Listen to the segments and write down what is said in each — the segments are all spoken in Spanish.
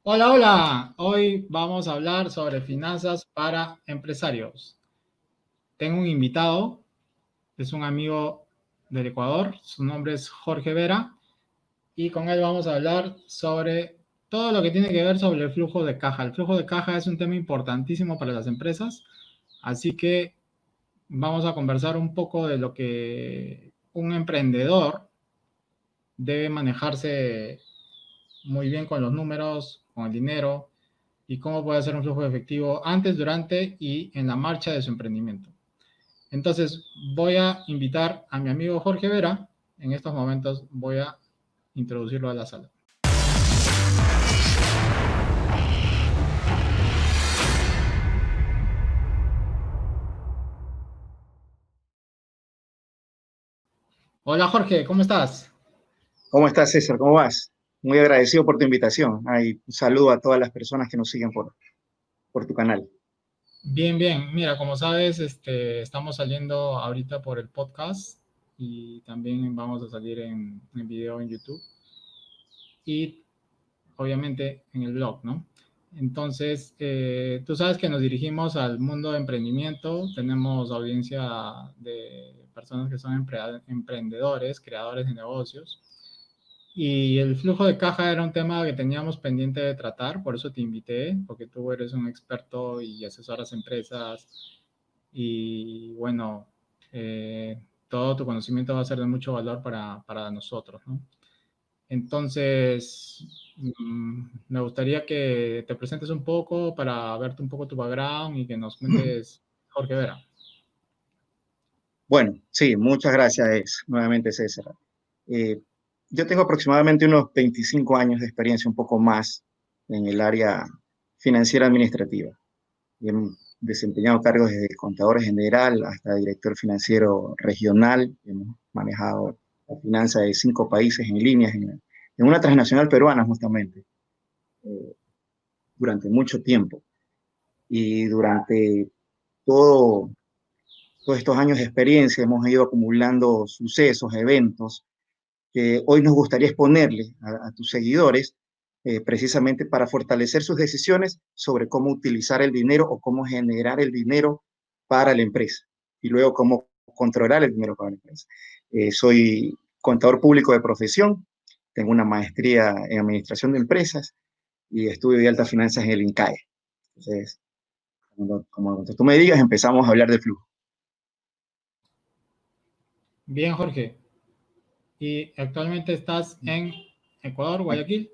Hola, hola. Hoy vamos a hablar sobre finanzas para empresarios. Tengo un invitado, es un amigo del Ecuador, su nombre es Jorge Vera y con él vamos a hablar sobre todo lo que tiene que ver sobre el flujo de caja. El flujo de caja es un tema importantísimo para las empresas, así que vamos a conversar un poco de lo que un emprendedor debe manejarse muy bien con los números, con el dinero y cómo puede hacer un flujo de efectivo antes, durante y en la marcha de su emprendimiento. Entonces, voy a invitar a mi amigo Jorge Vera. En estos momentos voy a introducirlo a la sala. Hola Jorge, ¿cómo estás? ¿Cómo estás, César? ¿Cómo vas? Muy agradecido por tu invitación. Un saludo a todas las personas que nos siguen por tu canal. Bien, bien. Mira, como sabes, estamos saliendo ahorita por el podcast y también vamos a salir en video en YouTube y obviamente en el blog, ¿no? Entonces, tú sabes que nos dirigimos al mundo de emprendimiento, tenemos audiencia de personas que son emprendedores, creadores de negocios, y el flujo de caja era un tema que teníamos pendiente de tratar, por eso te invité, porque tú eres un experto y asesoras empresas, y bueno, todo tu conocimiento va a ser de mucho valor para nosotros, ¿no? Entonces, me gustaría que te presentes un poco para verte un poco tu background y que nos cuentes, Jorge Vera. Bueno, sí, muchas gracias nuevamente, César. Eh, yo tengo aproximadamente unos 25 años de experiencia, un poco más, en el área financiera administrativa. Y he desempeñado cargos desde contador general hasta director financiero regional. Hemos manejado la finanza de 5 países en líneas, en una transnacional peruana justamente, eh, durante mucho tiempo. Y durante todo, todos estos años de experiencia hemos ido acumulando sucesos, eventos que hoy nos gustaría exponerle a tus seguidores, precisamente para fortalecer sus decisiones sobre cómo utilizar el dinero o cómo generar el dinero para la empresa y luego cómo controlar el dinero para la empresa. Soy contador público de profesión, tengo una maestría en administración de empresas y estudio de altas finanzas en el INCAE. Entonces, como tú me digas, empezamos a hablar del flujo. Bien, Jorge. ¿Y actualmente estás en Ecuador, Guayaquil?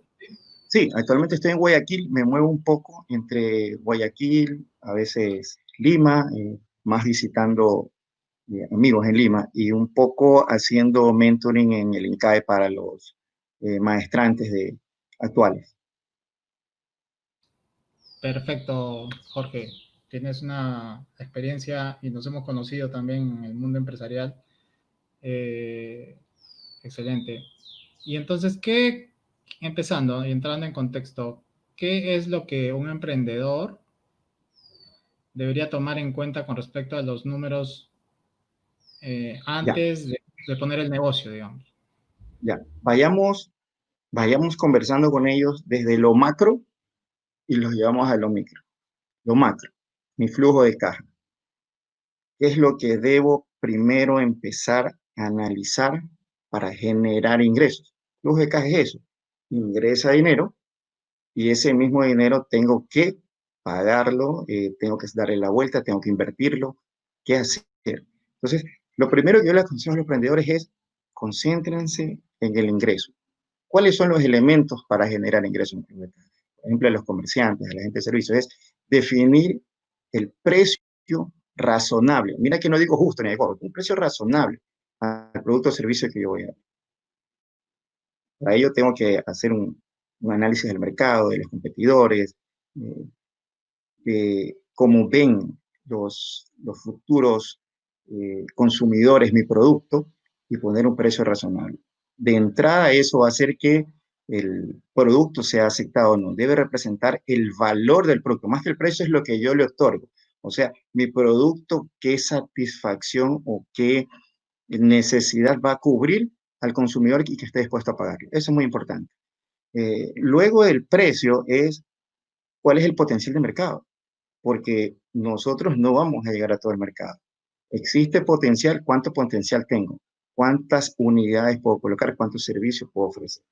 Sí, actualmente estoy en Guayaquil, me muevo un poco entre Guayaquil, a veces Lima, más visitando amigos en Lima y un poco haciendo mentoring en el INCAE para los maestrantes actuales. Perfecto, Jorge. Tienes una experiencia y nos hemos conocido también en el mundo empresarial. Eh, Excelente. Y entonces, empezando y entrando en contexto, qué es lo que un emprendedor debería tomar en cuenta con respecto a los números Ya, antes de poner el negocio, digamos? ya, vayamos conversando con ellos desde lo macro y los llevamos a lo micro. Lo macro, mi flujo de caja. ¿Qué es lo que debo primero empezar a analizar para generar ingresos? Flujo de caja es eso. Ingresa dinero y ese mismo dinero tengo que pagarlo, tengo que darle la vuelta, tengo que invertirlo. ¿Qué hacer? Entonces, lo primero que yo le aconsejo a los emprendedores es concéntrense en el ingreso. ¿Cuáles son los elementos para generar ingresos? Por ejemplo, a los comerciantes, a la gente de servicios, es definir el precio razonable. Mira que no digo justo ni adecuado, un precio razonable al producto o servicio que yo voy a dar. Para ello tengo que hacer un análisis del mercado, de los competidores, eh, de cómo ven los futuros consumidores mi producto y poner un precio razonable. De entrada, eso va a hacer que el producto sea aceptado o no. Debe representar el valor del producto. Más que el precio es lo que yo le otorgo. O sea, mi producto, qué satisfacción o qué necesidad va a cubrir al consumidor y que esté dispuesto a pagarlo. Eso es muy importante. Luego del precio es cuál es el potencial de mercado, porque nosotros no vamos a llegar a todo el mercado. ¿Existe potencial? ¿Cuánto potencial tengo? ¿Cuántas unidades puedo colocar? ¿Cuántos servicios puedo ofrecer?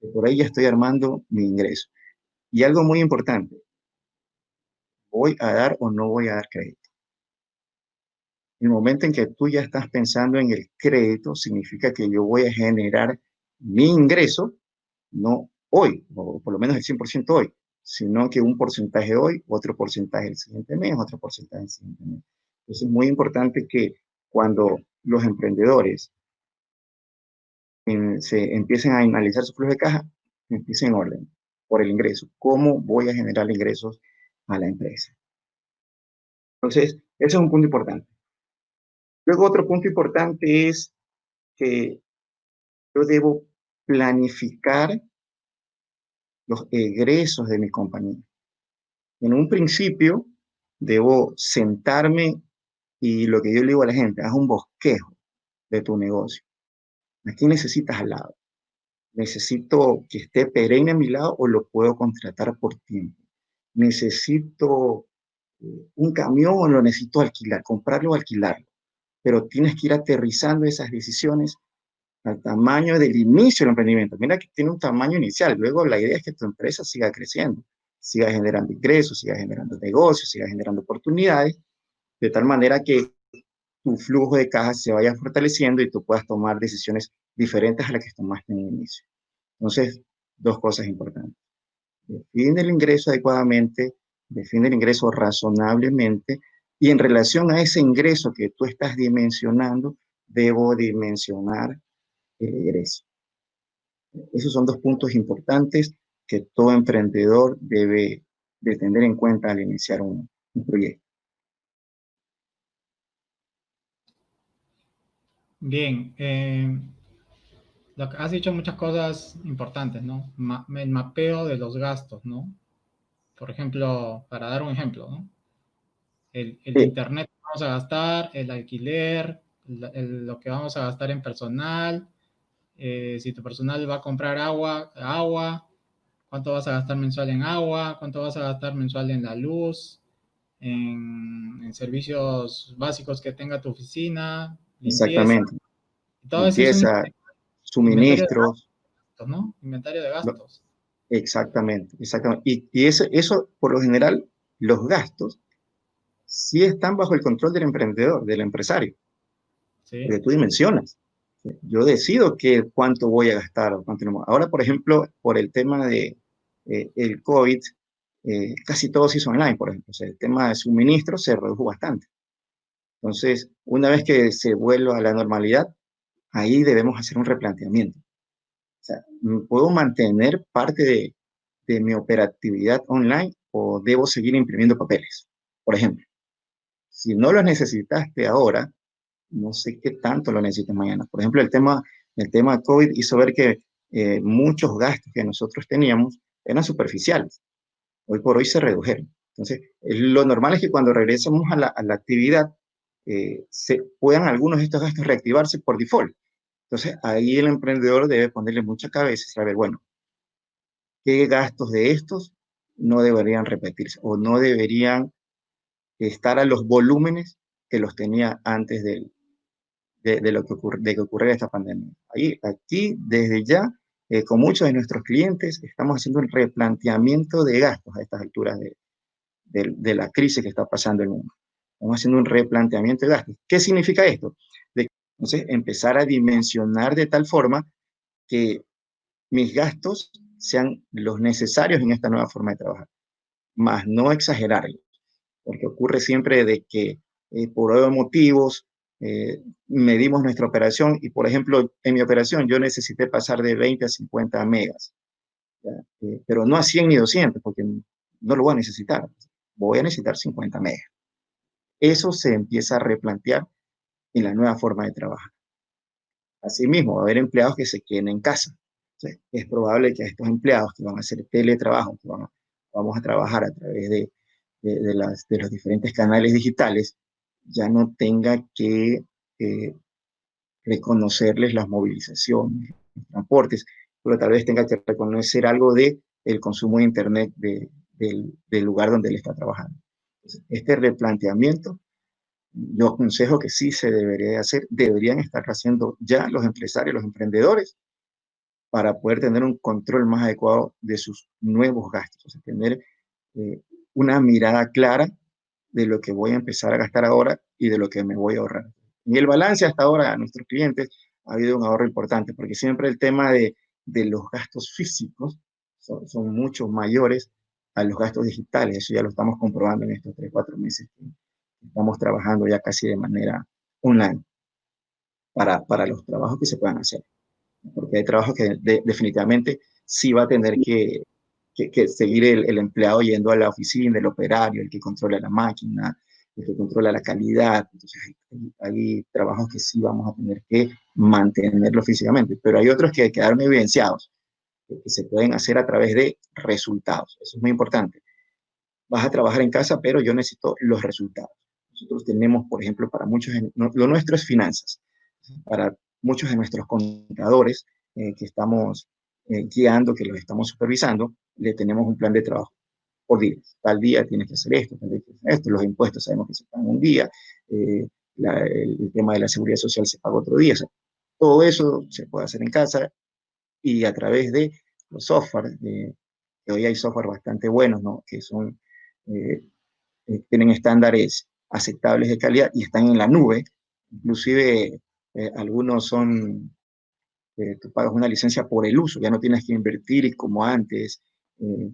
Y por ahí ya estoy armando mi ingreso. Y algo muy importante, ¿voy a dar o no voy a dar crédito? El momento en que tú ya estás pensando en el crédito, significa que yo voy a generar mi ingreso, no hoy, o por lo menos el 100% hoy, sino que un porcentaje hoy, otro porcentaje el siguiente mes, otro porcentaje el siguiente mes. Entonces es muy importante que cuando los emprendedores se empiecen a analizar su flujo de caja, empiecen en orden por el ingreso. ¿Cómo voy a generar ingresos a la empresa? Entonces, ese es un punto importante. Luego, otro punto importante es que yo debo planificar los egresos de mi compañía. En un principio, debo sentarme y lo que yo le digo a la gente, haz un bosquejo de tu negocio. ¿A quién necesitas al lado? ¿Necesito que esté perenne a mi lado o lo puedo contratar por tiempo? ¿Necesito un camión o lo necesito alquilar? Comprarlo o alquilarlo. Pero tienes que ir aterrizando esas decisiones al tamaño del inicio del emprendimiento. Mira que tiene un tamaño inicial. Luego la idea es que tu empresa siga creciendo, siga generando ingresos, siga generando negocios, siga generando oportunidades, de tal manera que tu flujo de caja se vaya fortaleciendo y tú puedas tomar decisiones diferentes a las que tomaste en el inicio. Entonces, dos cosas importantes. Define el ingreso adecuadamente, define el ingreso razonablemente y en relación a ese ingreso que tú estás dimensionando, debo dimensionar el egreso. Esos son dos puntos importantes que todo emprendedor debe de tener en cuenta al iniciar un proyecto. Bien, has dicho muchas cosas importantes, ¿no? El mapeo de los gastos, ¿no? Por ejemplo, para dar un ejemplo, ¿no? El Sí, internet que vamos a gastar, el alquiler, lo que vamos a gastar en personal, si tu personal va a comprar agua, cuánto vas a gastar mensual en agua, cuánto vas a gastar mensual en la luz, en servicios básicos que tenga tu oficina, limpieza, exactamente. y todo eso es un Limpieza, inventario de suministros, gastos, ¿no? Inventario de lo- gastos. exactamente, exactamente. Y eso, por lo general, los gastos sí están bajo el control del emprendedor, del empresario, porque ¿Sí? tú dimensionas. Yo decido cuánto voy a gastar o cuánto no. Ahora, por ejemplo, por el tema de el COVID, casi todo se hizo online, por ejemplo. O sea, el tema de suministro se redujo bastante. Entonces, una vez que se vuelva a la normalidad, ahí debemos hacer un replanteamiento. O sea, ¿puedo mantener parte de mi operatividad online o debo seguir imprimiendo papeles? Por ejemplo, si no los necesitaste ahora, no sé qué tanto lo necesites mañana. Por ejemplo, el tema COVID hizo ver que muchos gastos que nosotros teníamos eran superficiales. Hoy por hoy se redujeron. Entonces, lo normal es que cuando regresemos a la actividad, se puedan algunos de estos gastos reactivarse por default. Entonces, ahí el emprendedor debe ponerle mucha cabeza y saber, bueno, qué gastos de estos no deberían repetirse o no deberían estar a los volúmenes que los tenía antes de lo que ocurriera esta pandemia. Aquí, desde ya, con muchos de nuestros clientes, estamos haciendo un replanteamiento de gastos a estas alturas de la crisis que está pasando el mundo. Estamos haciendo un replanteamiento de gastos. ¿Qué significa esto? Entonces, empezar a dimensionar de tal forma que mis gastos sean los necesarios en esta nueva forma de trabajar, más no exagerarlos, porque ocurre siempre de que por motivos medimos nuestra operación y, por ejemplo, en mi operación yo necesité pasar de 20 a 50 megas, pero no a 100 ni 200, porque no lo voy a necesitar, voy a necesitar 50 megas. Eso se empieza a replantear en la nueva forma de trabajar. Asimismo, va a haber empleados que se queden en casa. Entonces, es probable que a estos empleados que van a hacer teletrabajo, vamos a trabajar a través de los diferentes canales digitales, ya no tenga que reconocerles las movilizaciones, los transportes. pero tal vez tenga que reconocer algo de el consumo de Internet del lugar donde él está trabajando. Entonces, este replanteamiento, yo aconsejo que sí se debería hacer, deberían estar haciendo ya los empresarios, los emprendedores, para poder tener un control más adecuado de sus nuevos gastos, o sea, tener eh, una mirada clara de lo que voy a empezar a gastar ahora y de lo que me voy a ahorrar. En el balance hasta ahora a nuestros clientes ha habido un ahorro importante, porque siempre el tema de los gastos físicos son mucho mayores a los gastos digitales. Eso ya lo estamos comprobando en estos 3, 4 meses que estamos trabajando ya casi de manera online para los trabajos que se puedan hacer. Porque hay trabajos que definitivamente sí va a tener que seguir el empleado yendo a la oficina, el operario, el que controla la máquina, el que controla la calidad. Entonces, hay trabajos que sí vamos a tener que mantenerlo físicamente, pero hay otros que quedaron evidenciados, que se pueden hacer a través de resultados. Eso es muy importante. Vas a trabajar en casa, pero yo necesito los resultados. Nosotros tenemos, por ejemplo, para muchos, lo nuestro es finanzas. Para muchos de nuestros contadores que estamos guiando, que los estamos supervisando, le tenemos un plan de trabajo por días. Tal día tienes que hacer esto, tal día tienes que hacer esto, los impuestos sabemos que se pagan un día, el tema de la seguridad social se paga otro día. O sea, todo eso se puede hacer en casa y a través de los software, que hoy hay software bastante buenos, ¿no? Que son, eh, tienen estándares aceptables de calidad y están en la nube. Inclusive algunos son, tú pagas una licencia por el uso, ya no tienes que invertir y como antes, eh,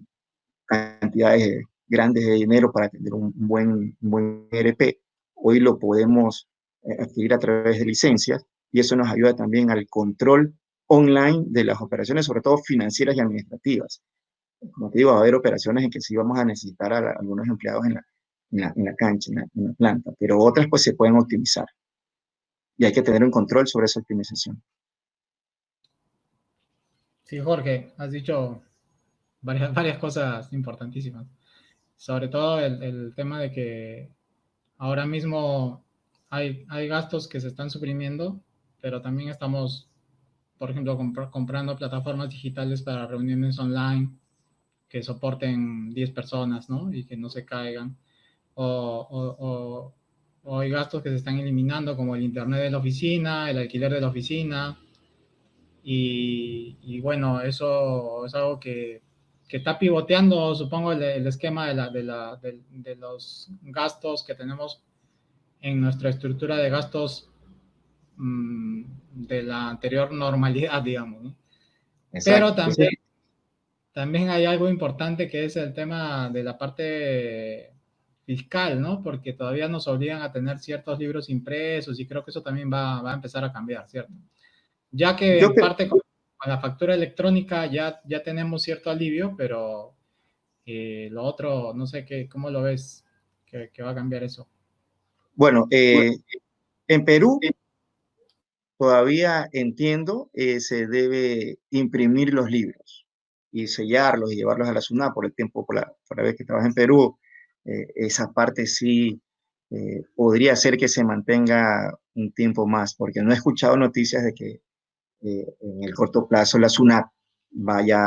cantidades grandes de dinero para tener un buen ERP. Hoy lo podemos adquirir a través de licencias y eso nos ayuda también al control online de las operaciones, sobre todo financieras y administrativas. Como te digo, va a haber operaciones en que sí vamos a necesitar a algunos empleados en la cancha, en la planta, pero otras pues se pueden optimizar y hay que tener un control sobre esa optimización. Sí, Jorge, has dicho varias cosas importantísimas. Sobre todo el tema de que ahora mismo hay gastos que se están suprimiendo, pero también estamos, por ejemplo, comprando plataformas digitales para reuniones online que soporten 10 personas, ¿no? Y que no se caigan. O, o, o, o hay gastos que se están eliminando, como el internet de la oficina, el alquiler de la oficina. Y bueno, eso es algo que está pivoteando, supongo, el esquema de los gastos que tenemos en nuestra estructura de gastos de la anterior normalidad, digamos, ¿no? Pero Exacto. también hay algo importante que es el tema de la parte fiscal, ¿no? Porque todavía nos obligan a tener ciertos libros impresos y creo que eso también va a empezar a cambiar, ¿cierto? Ya que Yo, en parte con la factura electrónica ya tenemos cierto alivio, pero lo otro, no sé cómo lo ves que va a cambiar eso. bueno, en Perú todavía entiendo, se debe imprimir los libros y sellarlos y llevarlos a la SUNAT por el tiempo, por la vez que trabajas en Perú. Esa parte sí podría ser que se mantenga un tiempo más, porque no he escuchado noticias de que en el corto plazo la SUNAT vaya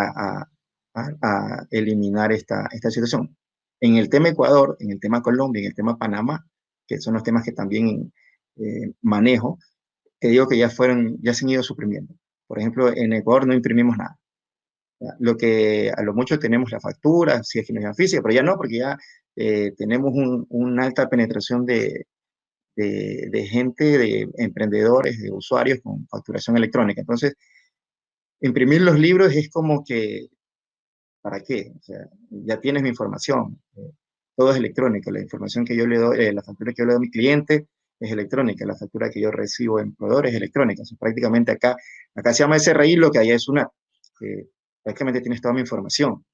a eliminar esta situación. En el tema Ecuador, en el tema Colombia, en el tema Panamá, que son los temas que también manejo, te digo que ya se han ido suprimiendo. Por ejemplo, en Ecuador no imprimimos nada. Lo que a lo mucho tenemos la factura, si es que no es física, pero ya no, porque ya tenemos una alta penetración de gente, de emprendedores, de usuarios con facturación electrónica. Entonces, imprimir los libros es como que, ¿para qué? O sea, ya tienes mi información. Todo es electrónico. La información que yo le doy, la factura que yo le doy a mi cliente es electrónica. La factura que yo recibo en proveedores es electrónica. O sea, prácticamente acá se llama SRI, lo que allá es una. Prácticamente tienes toda mi información.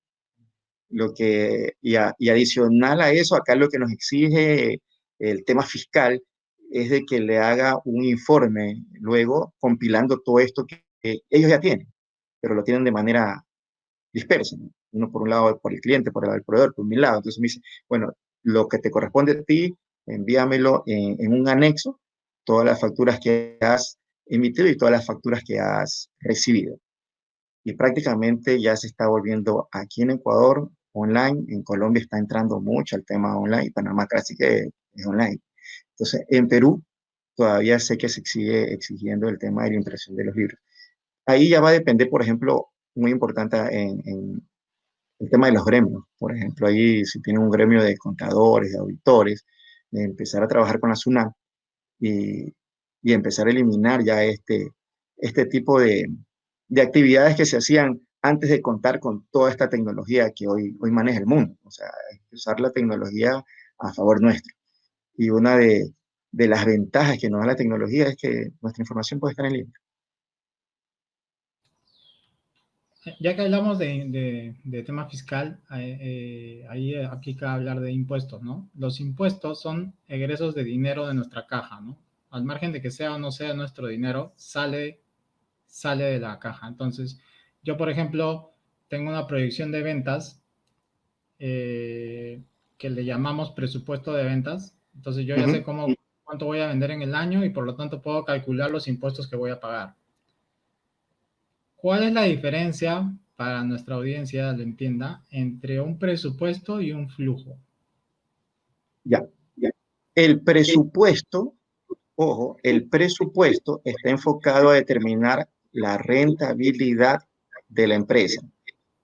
Y adicional a eso, acá lo que nos exige el tema fiscal es de que le haga un informe luego compilando todo esto que ellos ya tienen, pero lo tienen de manera dispersa, ¿no? Uno por un lado por el cliente, por el del proveedor, por mi lado. Entonces me dice, bueno, lo que te corresponde a ti, envíamelo en un anexo, todas las facturas que has emitido y todas las facturas que has recibido. y prácticamente ya se está volviendo aquí en Ecuador online, en Colombia está entrando mucho el tema online, Panamá casi que es online. Entonces, en Perú todavía sé que se sigue exigiendo el tema de la impresión de los libros. Ahí ya va a depender, por ejemplo, muy importante en el tema de los gremios. Por ejemplo, ahí si tienen un gremio de contadores, de auditores, de empezar a trabajar con la SUNAT y, y empezar a eliminar ya este tipo de actividades que se hacían antes de contar con toda esta tecnología que hoy maneja el mundo. O sea, hay que usar la tecnología a favor nuestro. Y una de las ventajas que nos da la tecnología es que nuestra información puede estar en línea. Ya que hablamos de tema fiscal, ahí aplica hablar de impuestos, ¿no? Los impuestos son egresos de dinero de nuestra caja, ¿no? Al margen de que sea o no sea nuestro dinero, sale de la caja. Entonces, yo, por ejemplo, tengo una proyección de ventas que le llamamos presupuesto de ventas. Entonces, yo ya sé cuánto voy a vender en el año y por lo tanto puedo calcular los impuestos que voy a pagar. ¿Cuál es la diferencia, para nuestra audiencia lo entienda, entre un presupuesto y un flujo? Ya. El presupuesto, ojo, el presupuesto está enfocado a determinar la rentabilidad de la empresa.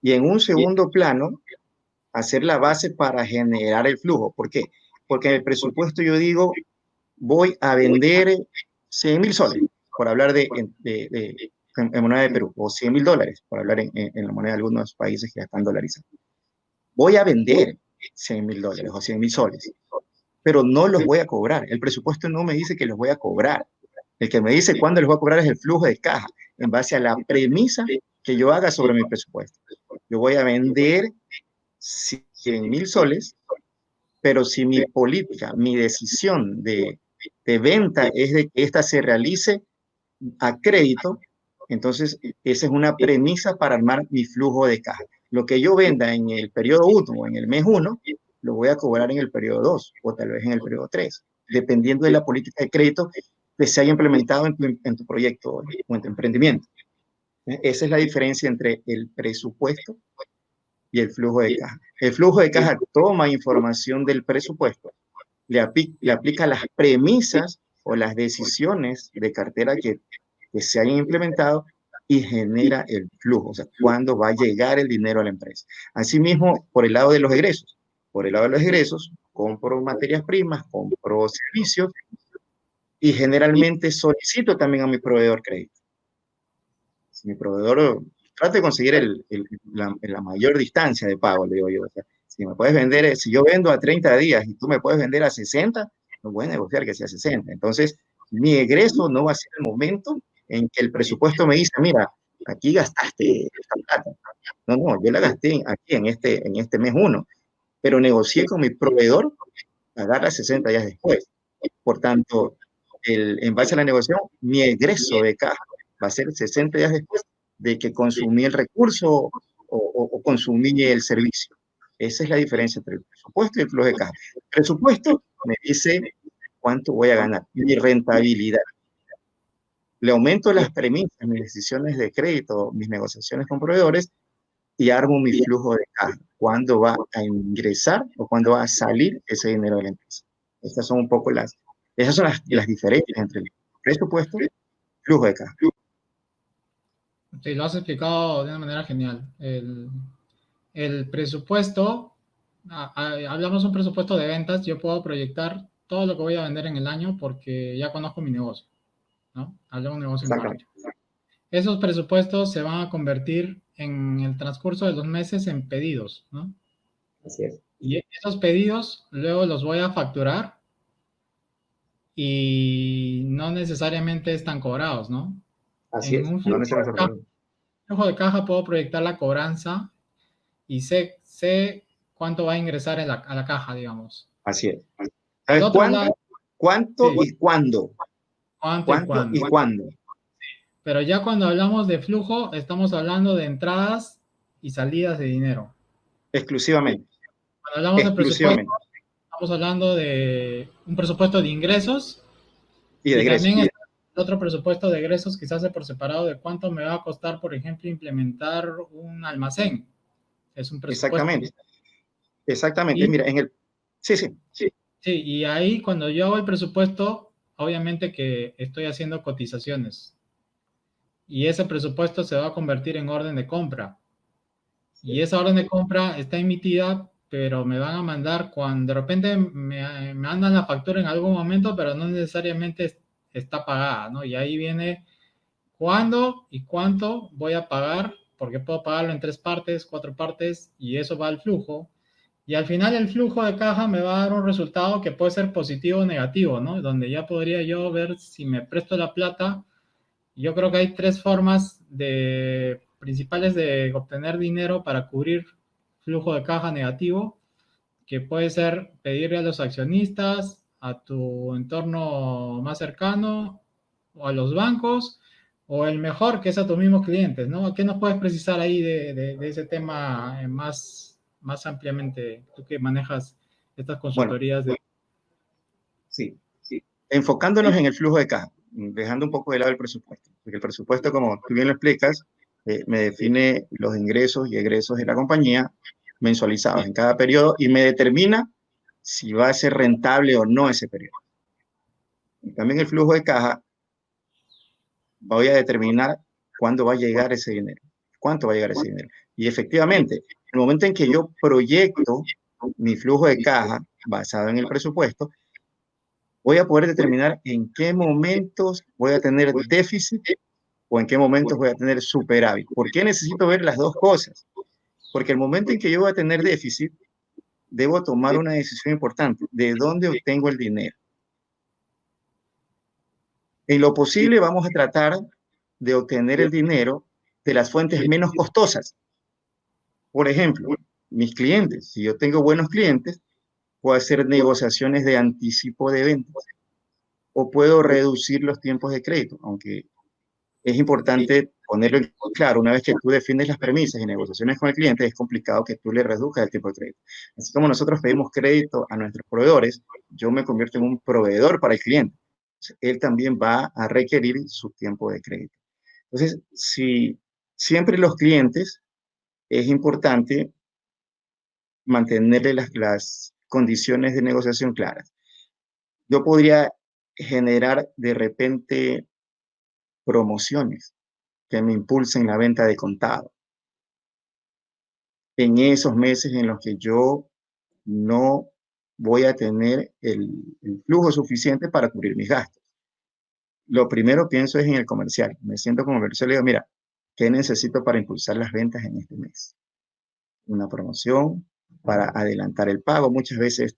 Y en un segundo plano, hacer la base para generar el flujo. ¿Por qué? Porque en el presupuesto yo digo, voy a vender 100.000 soles, por hablar en moneda de Perú, o 100.000 dólares, por hablar en la moneda de algunos países que ya están dolarizados. Voy a vender 100.000 dólares o 100.000 soles, pero no los voy a cobrar. El presupuesto no me dice que los voy a cobrar. El que me dice cuándo los voy a cobrar es el flujo de caja, en base a la premisa que yo haga sobre mi presupuesto. Yo voy a vender 100.000 soles, pero si mi política, mi decisión de venta es de que ésta se realice a crédito, entonces esa es una premisa para armar mi flujo de caja. Lo que yo venda en el periodo 1 o en el mes 1, lo voy a cobrar en el periodo 2 o tal vez en el periodo 3, dependiendo de la política de crédito que se haya implementado en tu proyecto o en tu emprendimiento. Esa es la diferencia entre el presupuesto y el flujo de caja. El flujo de caja toma información del presupuesto, le aplica las premisas o las decisiones de cartera que se hayan implementado y genera el flujo, o sea, cuándo va a llegar el dinero a la empresa. Asimismo, por el lado de los egresos, compro materias primas, compro servicios y generalmente solicito también a mi proveedor crédito. Si mi proveedor trata de conseguir la mayor distancia de pago, le digo yo. O sea, si me puedes vender, si yo vendo a 30 días y tú me puedes vender a 60, no voy a negociar que sea 60. Entonces, mi egreso no va a ser el momento en que el presupuesto me dice, mira, aquí gastaste esta plata. No, yo la gasté aquí en este mes 1, pero negocié con mi proveedor pagarla 60 días después. Por tanto, en base a la negociación, mi egreso de caja va a ser 60 días después de que consumí el recurso o consumí el servicio. Esa es la diferencia entre el presupuesto y el flujo de caja. El presupuesto me dice cuánto voy a ganar, mi rentabilidad. Le aumento las premisas, mis decisiones de crédito, mis negociaciones con proveedores y armo mi flujo de caja. ¿Cuándo va a ingresar o cuándo va a salir ese dinero de la empresa? Estas son un poco esas son las diferencias entre el presupuesto y el flujo de caja. Sí, lo has explicado de una manera genial. El presupuesto, hablamos de un presupuesto de ventas, yo puedo proyectar todo lo que voy a vender en el año porque ya conozco mi negocio, ¿no? Hablo de un negocio en marcha. Esos presupuestos se van a convertir en el transcurso de los meses en pedidos, ¿no? Así es. Y esos pedidos luego los voy a facturar y no necesariamente están cobrados, ¿no? Así En es. un No necesariamente. flujo de caja puedo proyectar la cobranza y sé cuánto va a ingresar a la caja, digamos. Así es. Del ¿Sabes otro lado, cuánto sí, y cuándo? cuánto y ¿Cuánto y cuándo. cuándo? Pero ya cuando hablamos de flujo, estamos hablando de entradas y salidas de dinero. Exclusivamente. Cuando hablamos de presupuesto, Exclusivamente. estamos hablando de un presupuesto de ingresos Y de y también egresos. otro presupuesto de egresos quizás por separado de cuánto me va a costar, por ejemplo, implementar un almacén. Es un presupuesto. Exactamente, exactamente. Y Mira, sí, sí, sí, y ahí cuando yo hago el presupuesto, obviamente que estoy haciendo cotizaciones. Y ese presupuesto se va a convertir en orden de compra. Y esa orden de compra está emitida, pero me van a mandar cuando de repente me mandan la factura en algún momento, pero no necesariamente está pagada, ¿no? Y ahí viene cuándo y cuánto voy a pagar, porque puedo pagarlo en 3 partes, 4 partes, y eso va al flujo. Y al final el flujo de caja me va a dar un resultado que puede ser positivo o negativo, ¿no? Donde ya podría yo ver si me presto la plata. Yo creo que hay 3 formas principales de obtener dinero para cubrir flujo de caja negativo, que puede ser pedirle a los accionistas, a tu entorno más cercano, o a los bancos, o el mejor, que es a tus mismos clientes, ¿no? ¿Qué nos puedes precisar ahí de ese tema más ampliamente? Tú que manejas estas bueno, consultorías de... sí. Enfocándonos en el flujo de caja, dejando un poco de lado el presupuesto, porque el presupuesto, como tú bien lo explicas, me define los ingresos y egresos de la compañía mensualizados en cada periodo y me determina si va a ser rentable o no ese periodo. Y también el flujo de caja voy a determinar cuándo va a llegar ese dinero, cuánto va a llegar ese dinero. Y efectivamente, el momento en que yo proyecto mi flujo de caja basado en el presupuesto, voy a poder determinar en qué momentos voy a tener déficit o en qué momentos voy a tener superávit. ¿Por qué necesito ver las dos cosas? Porque el momento en que yo voy a tener déficit, debo tomar una decisión importante. ¿De dónde obtengo el dinero? En lo posible vamos a tratar de obtener el dinero de las fuentes menos costosas. Por ejemplo, mis clientes. Si yo tengo buenos clientes, puedo hacer negociaciones de anticipo de ventas o puedo reducir los tiempos de crédito, aunque es importante ponerlo en claro, una vez que tú defines las premisas y negociaciones con el cliente, es complicado que tú le reduzcas el tiempo de crédito. Así como nosotros pedimos crédito a nuestros proveedores, yo me convierto en un proveedor para el cliente. Él también va a requerir su tiempo de crédito. Entonces, si siempre los clientes es importante mantenerle las condiciones de negociación claras. Yo podría generar de repente promociones que me impulsen la venta de contado en esos meses en los que yo no voy a tener el flujo suficiente para cubrir mis gastos. Lo primero pienso es en el comercial. Me siento como comercial y digo, mira, ¿qué necesito para impulsar las ventas en este mes? Una promoción para adelantar el pago. Muchas veces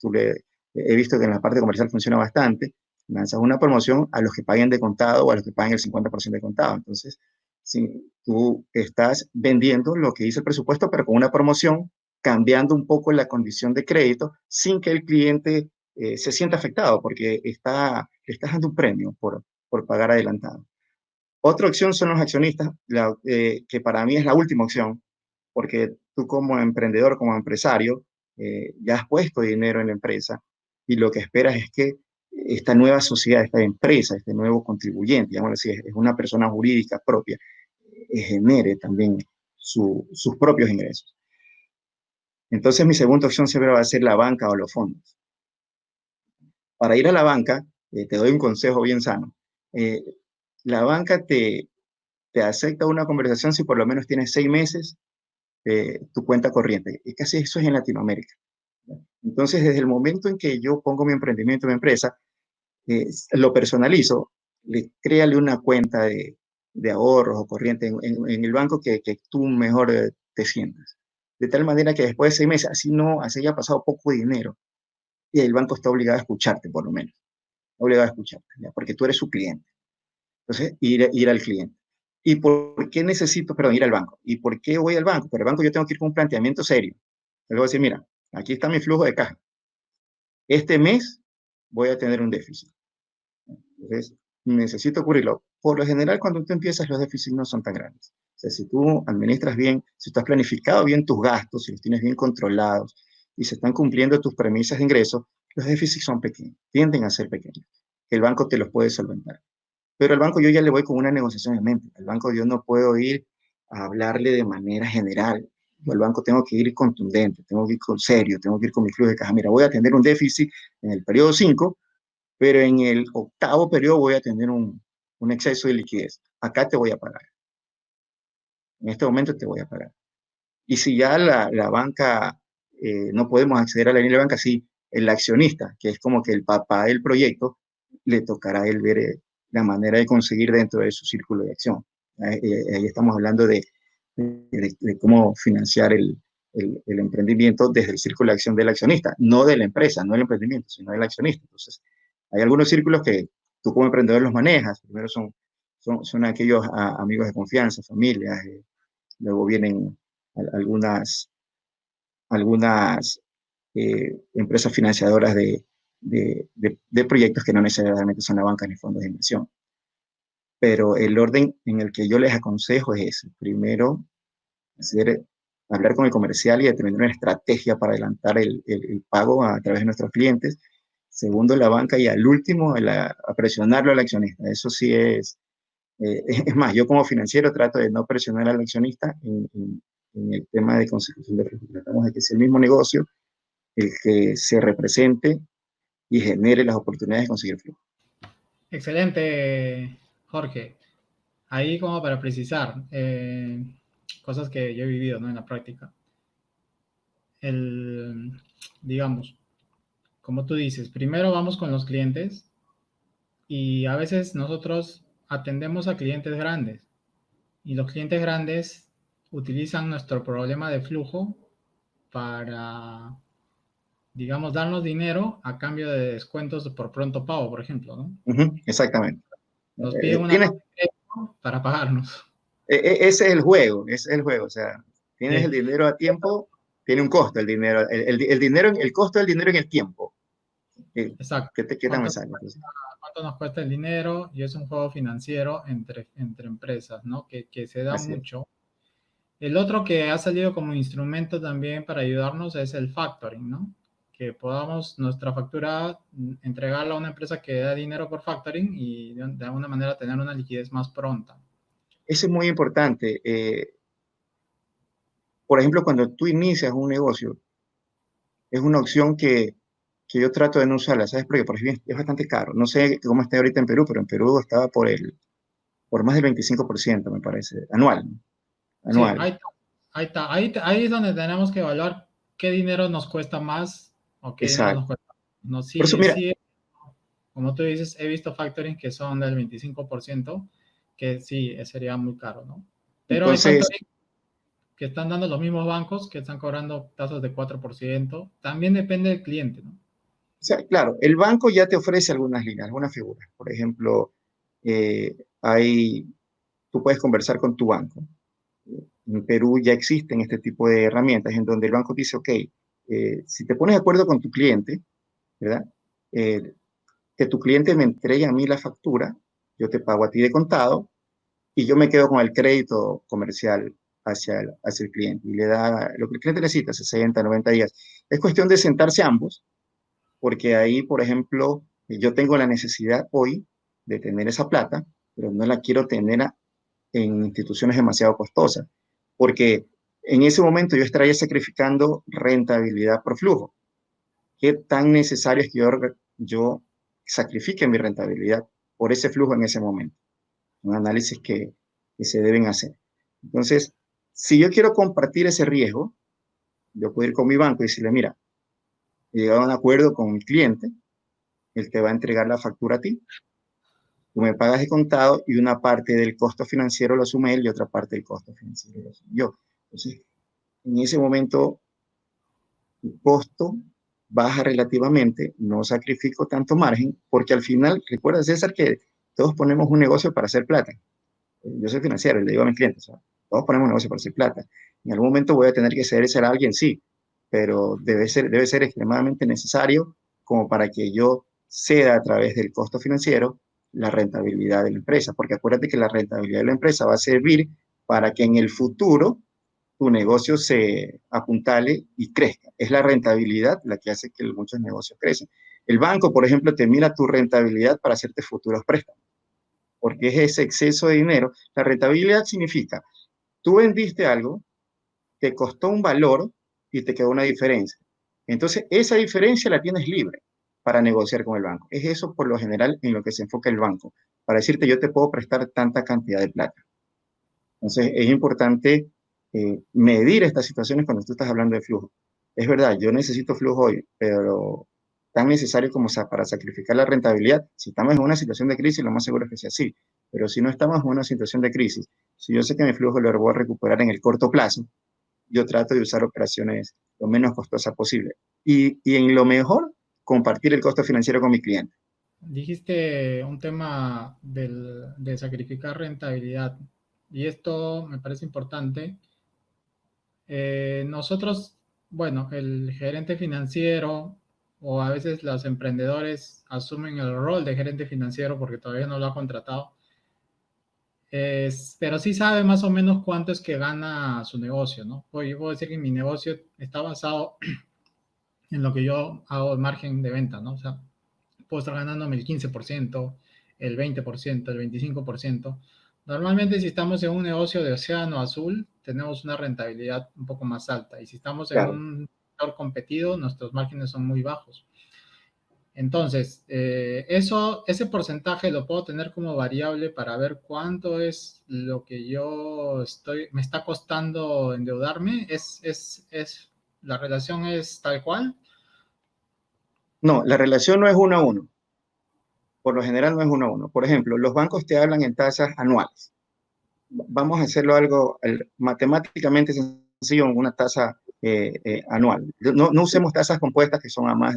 he visto que en la parte comercial funciona bastante. Lanzas una promoción a los que paguen de contado o a los que paguen el 50% de contado. Entonces, si tú estás vendiendo lo que dice el presupuesto, pero con una promoción, cambiando un poco la condición de crédito sin que el cliente se sienta afectado porque le estás dando un premio por pagar adelantado. Otra opción son los accionistas, que para mí es la última opción, porque tú como emprendedor, como empresario, ya has puesto dinero en la empresa y lo que esperas es que esta nueva sociedad, esta empresa, este nuevo contribuyente, digamos así, es una persona jurídica propia, genere también sus propios ingresos. Entonces mi segunda opción siempre va a ser la banca o los fondos. Para ir a la banca, te doy un consejo bien sano. Eh, la banca te acepta una conversación si por lo menos tienes 6 meses tu cuenta corriente. Y casi eso es en Latinoamérica. Entonces, desde el momento en que yo pongo mi emprendimiento, mi empresa, lo personalizo, créale una cuenta de ahorros o corriente en el banco que tú mejor te sientas. De tal manera que después de 6 meses, así haya pasado poco dinero, y el banco está obligado a escucharte, por lo menos. Obligado a escucharte, ¿ya? Porque tú eres su cliente. Entonces, ir al cliente. ¿Y por qué necesito, perdón, ir al banco? ¿Y por qué voy al banco? Pero el banco yo tengo que ir con un planteamiento serio. Le voy a decir, mira, aquí está mi flujo de caja. Este mes voy a tener un déficit. Entonces, necesito cubrirlo. Por lo general, cuando tú empiezas, los déficits no son tan grandes. O sea, si tú administras bien, si tú has planificado bien tus gastos, si los tienes bien controlados y se están cumpliendo tus premisas de ingreso, los déficits son pequeños, tienden a ser pequeños. El banco te los puede solventar. Pero al banco yo ya le voy con una negociación en mente. Al banco yo no puedo ir a hablarle de manera general. Yo al banco tengo que ir contundente, tengo que ir con serio, tengo que ir con mi flujo de caja. Mira, voy a tener un déficit en el periodo 5, pero en el octavo periodo voy a tener un exceso de liquidez. Acá te voy a pagar. En este momento te voy a pagar. Y si ya la banca, no podemos acceder a la línea de banca, sí, el accionista, que es como que el papá del proyecto, le tocará a él ver la manera de conseguir dentro de su círculo de acción. Ahí estamos hablando de cómo financiar el emprendimiento desde el círculo de acción del accionista, no de la empresa, no del emprendimiento, sino del accionista. Entonces, hay algunos círculos que tú como emprendedor los manejas. Primero son aquellos amigos de confianza, familias, luego vienen algunas, algunas empresas financiadoras de proyectos que no necesariamente son la banca ni fondos de inversión. Pero el orden en el que yo les aconsejo es ese. Primero, hacer, hablar con el comercial y determinar una estrategia para adelantar el pago a través de nuestros clientes. Segundo, la banca, y al último, a presionarlo al accionista. Eso sí es más, yo como financiero trato de no presionar al accionista en el tema de consecución de flujo. Tratamos de que sea el mismo negocio el que se represente y genere las oportunidades de conseguir flujo. Excelente, Jorge. Ahí como para precisar, cosas que yo he vivido, ¿no? En la práctica. Digamos, como tú dices, primero vamos con los clientes y a veces nosotros atendemos a clientes grandes y los clientes grandes utilizan nuestro problema de flujo para, digamos, darnos dinero a cambio de descuentos por pronto pago, por ejemplo, ¿no? Exactamente. Nos piden una Tienes, tarjeta de crédito para pagarnos. ese es el juego, ese es el juego. O sea, tienes Sí, el dinero a tiempo, tiene un costo el dinero. El dinero, el costo del dinero en el tiempo. ¿Qué, exacto. qué tan me sale? Entonces, Cuánto nos cuesta el dinero? Y es un juego financiero entre empresas, ¿no? Que se da así es. mucho. El otro que ha salido como instrumento también para ayudarnos es el factoring, ¿no? Que podamos nuestra factura entregarla a una empresa que da dinero por factoring y de alguna manera tener una liquidez más pronta. Eso es muy importante. Por ejemplo, cuando tú inicias un negocio, es una opción que yo trato de no usarla, ¿sabes? Porque por ejemplo es bastante caro. No sé cómo está ahorita en Perú, pero en Perú estaba por más del 25%, me parece, anual, ¿no? Sí, Anual. ahí está. Ahí es donde tenemos que evaluar qué dinero nos cuesta más o qué dinero nos Exacto. cuesta. No, Por eso, sí, mira, sí, como tú dices, he visto factoring que son del 25%, que sí, sería muy caro, ¿no? Pero hay entonces, factoring que están dando los mismos bancos que están cobrando tasas de 4%. También depende del cliente, ¿no? o sea, claro, el banco ya te ofrece algunas líneas, algunas figuras. Por ejemplo, eh, hay, tú puedes conversar con tu banco. En Perú ya existen este tipo de herramientas en donde el banco dice, ok, si te pones de acuerdo con tu cliente, ¿verdad? Eh, que tu cliente me entregue a mí la factura, yo te pago a ti de contado y yo me quedo con el crédito comercial hacia el cliente y le da lo que el cliente necesita, 60, 90 días. Es cuestión de sentarse ambos, porque ahí, por ejemplo, yo tengo la necesidad hoy de tener esa plata, pero no la quiero tener en instituciones demasiado costosas, porque en ese momento yo estaría sacrificando rentabilidad por flujo. ¿Qué tan necesario es que yo sacrifique mi rentabilidad por ese flujo en ese momento? Un análisis que se deben hacer. Entonces, si yo quiero compartir ese riesgo, yo puedo ir con mi banco y decirle, mira, he llegado a un acuerdo con mi cliente, él te va a entregar la factura a ti, tú me pagas de contado y una parte del costo financiero lo asume él y otra parte del costo financiero lo asumo yo. Entonces, en ese momento, el costo baja relativamente, no sacrifico tanto margen, porque al final, recuerda César que todos ponemos un negocio para hacer plata. Yo soy financiero y le digo a mis clientes, ¿no? Todos ponemos un negocio para hacer plata. En algún momento voy a tener que ceder a alguien, sí, pero debe ser extremadamente necesario como para que yo ceda a través del costo financiero la rentabilidad de la empresa, porque acuérdate que la rentabilidad de la empresa va a servir para que en el futuro tu negocio se apuntale y crezca. Es la rentabilidad la que hace que muchos negocios crecen. El banco, por ejemplo, te mira tu rentabilidad para hacerte futuros préstamos. porque es ese exceso de dinero. La rentabilidad significa, tú vendiste algo, te costó un valor y te quedó una diferencia. Entonces, esa diferencia la tienes libre para negociar con el banco. Es eso por lo general en lo que se enfoca el banco, para decirte yo te puedo prestar tanta cantidad de plata. Entonces, es importante medir estas situaciones cuando tú estás hablando de flujo. Es verdad, yo necesito flujo hoy, pero tan necesario como para sacrificar la rentabilidad. Si estamos en una situación de crisis, lo más seguro es que sea así. Pero si no estamos en una situación de crisis, si yo sé que mi flujo lo voy a recuperar en el corto plazo, yo trato de usar operaciones lo menos costosas posible. Y en lo mejor, compartir el costo financiero con mi cliente. Dijiste un tema de sacrificar rentabilidad y esto me parece importante. Nosotros, bueno, el gerente financiero o a veces los emprendedores asumen el rol de gerente financiero porque todavía no lo ha contratado, pero sí sabe más o menos cuánto es que gana su negocio, ¿no? Oye, yo puedo decir que mi negocio está basado en lo que yo hago de margen de venta, ¿no? O sea, puedo estar ganándome el 15%, el 20%, el 25%. Normalmente si estamos en un negocio de océano azul, tenemos una rentabilidad un poco más alta. Y si estamos en Claro. un sector competido, nuestros márgenes son muy bajos. Entonces, ese porcentaje lo puedo tener como variable para ver cuánto es lo que me está costando endeudarme. La relación es tal cual. No, la relación no es uno a uno. Por lo general no es uno a uno. Por ejemplo, los bancos te hablan en tasas anuales. Vamos a hacerlo algo matemáticamente sencillo, una tasa anual. No usemos tasas compuestas que son a más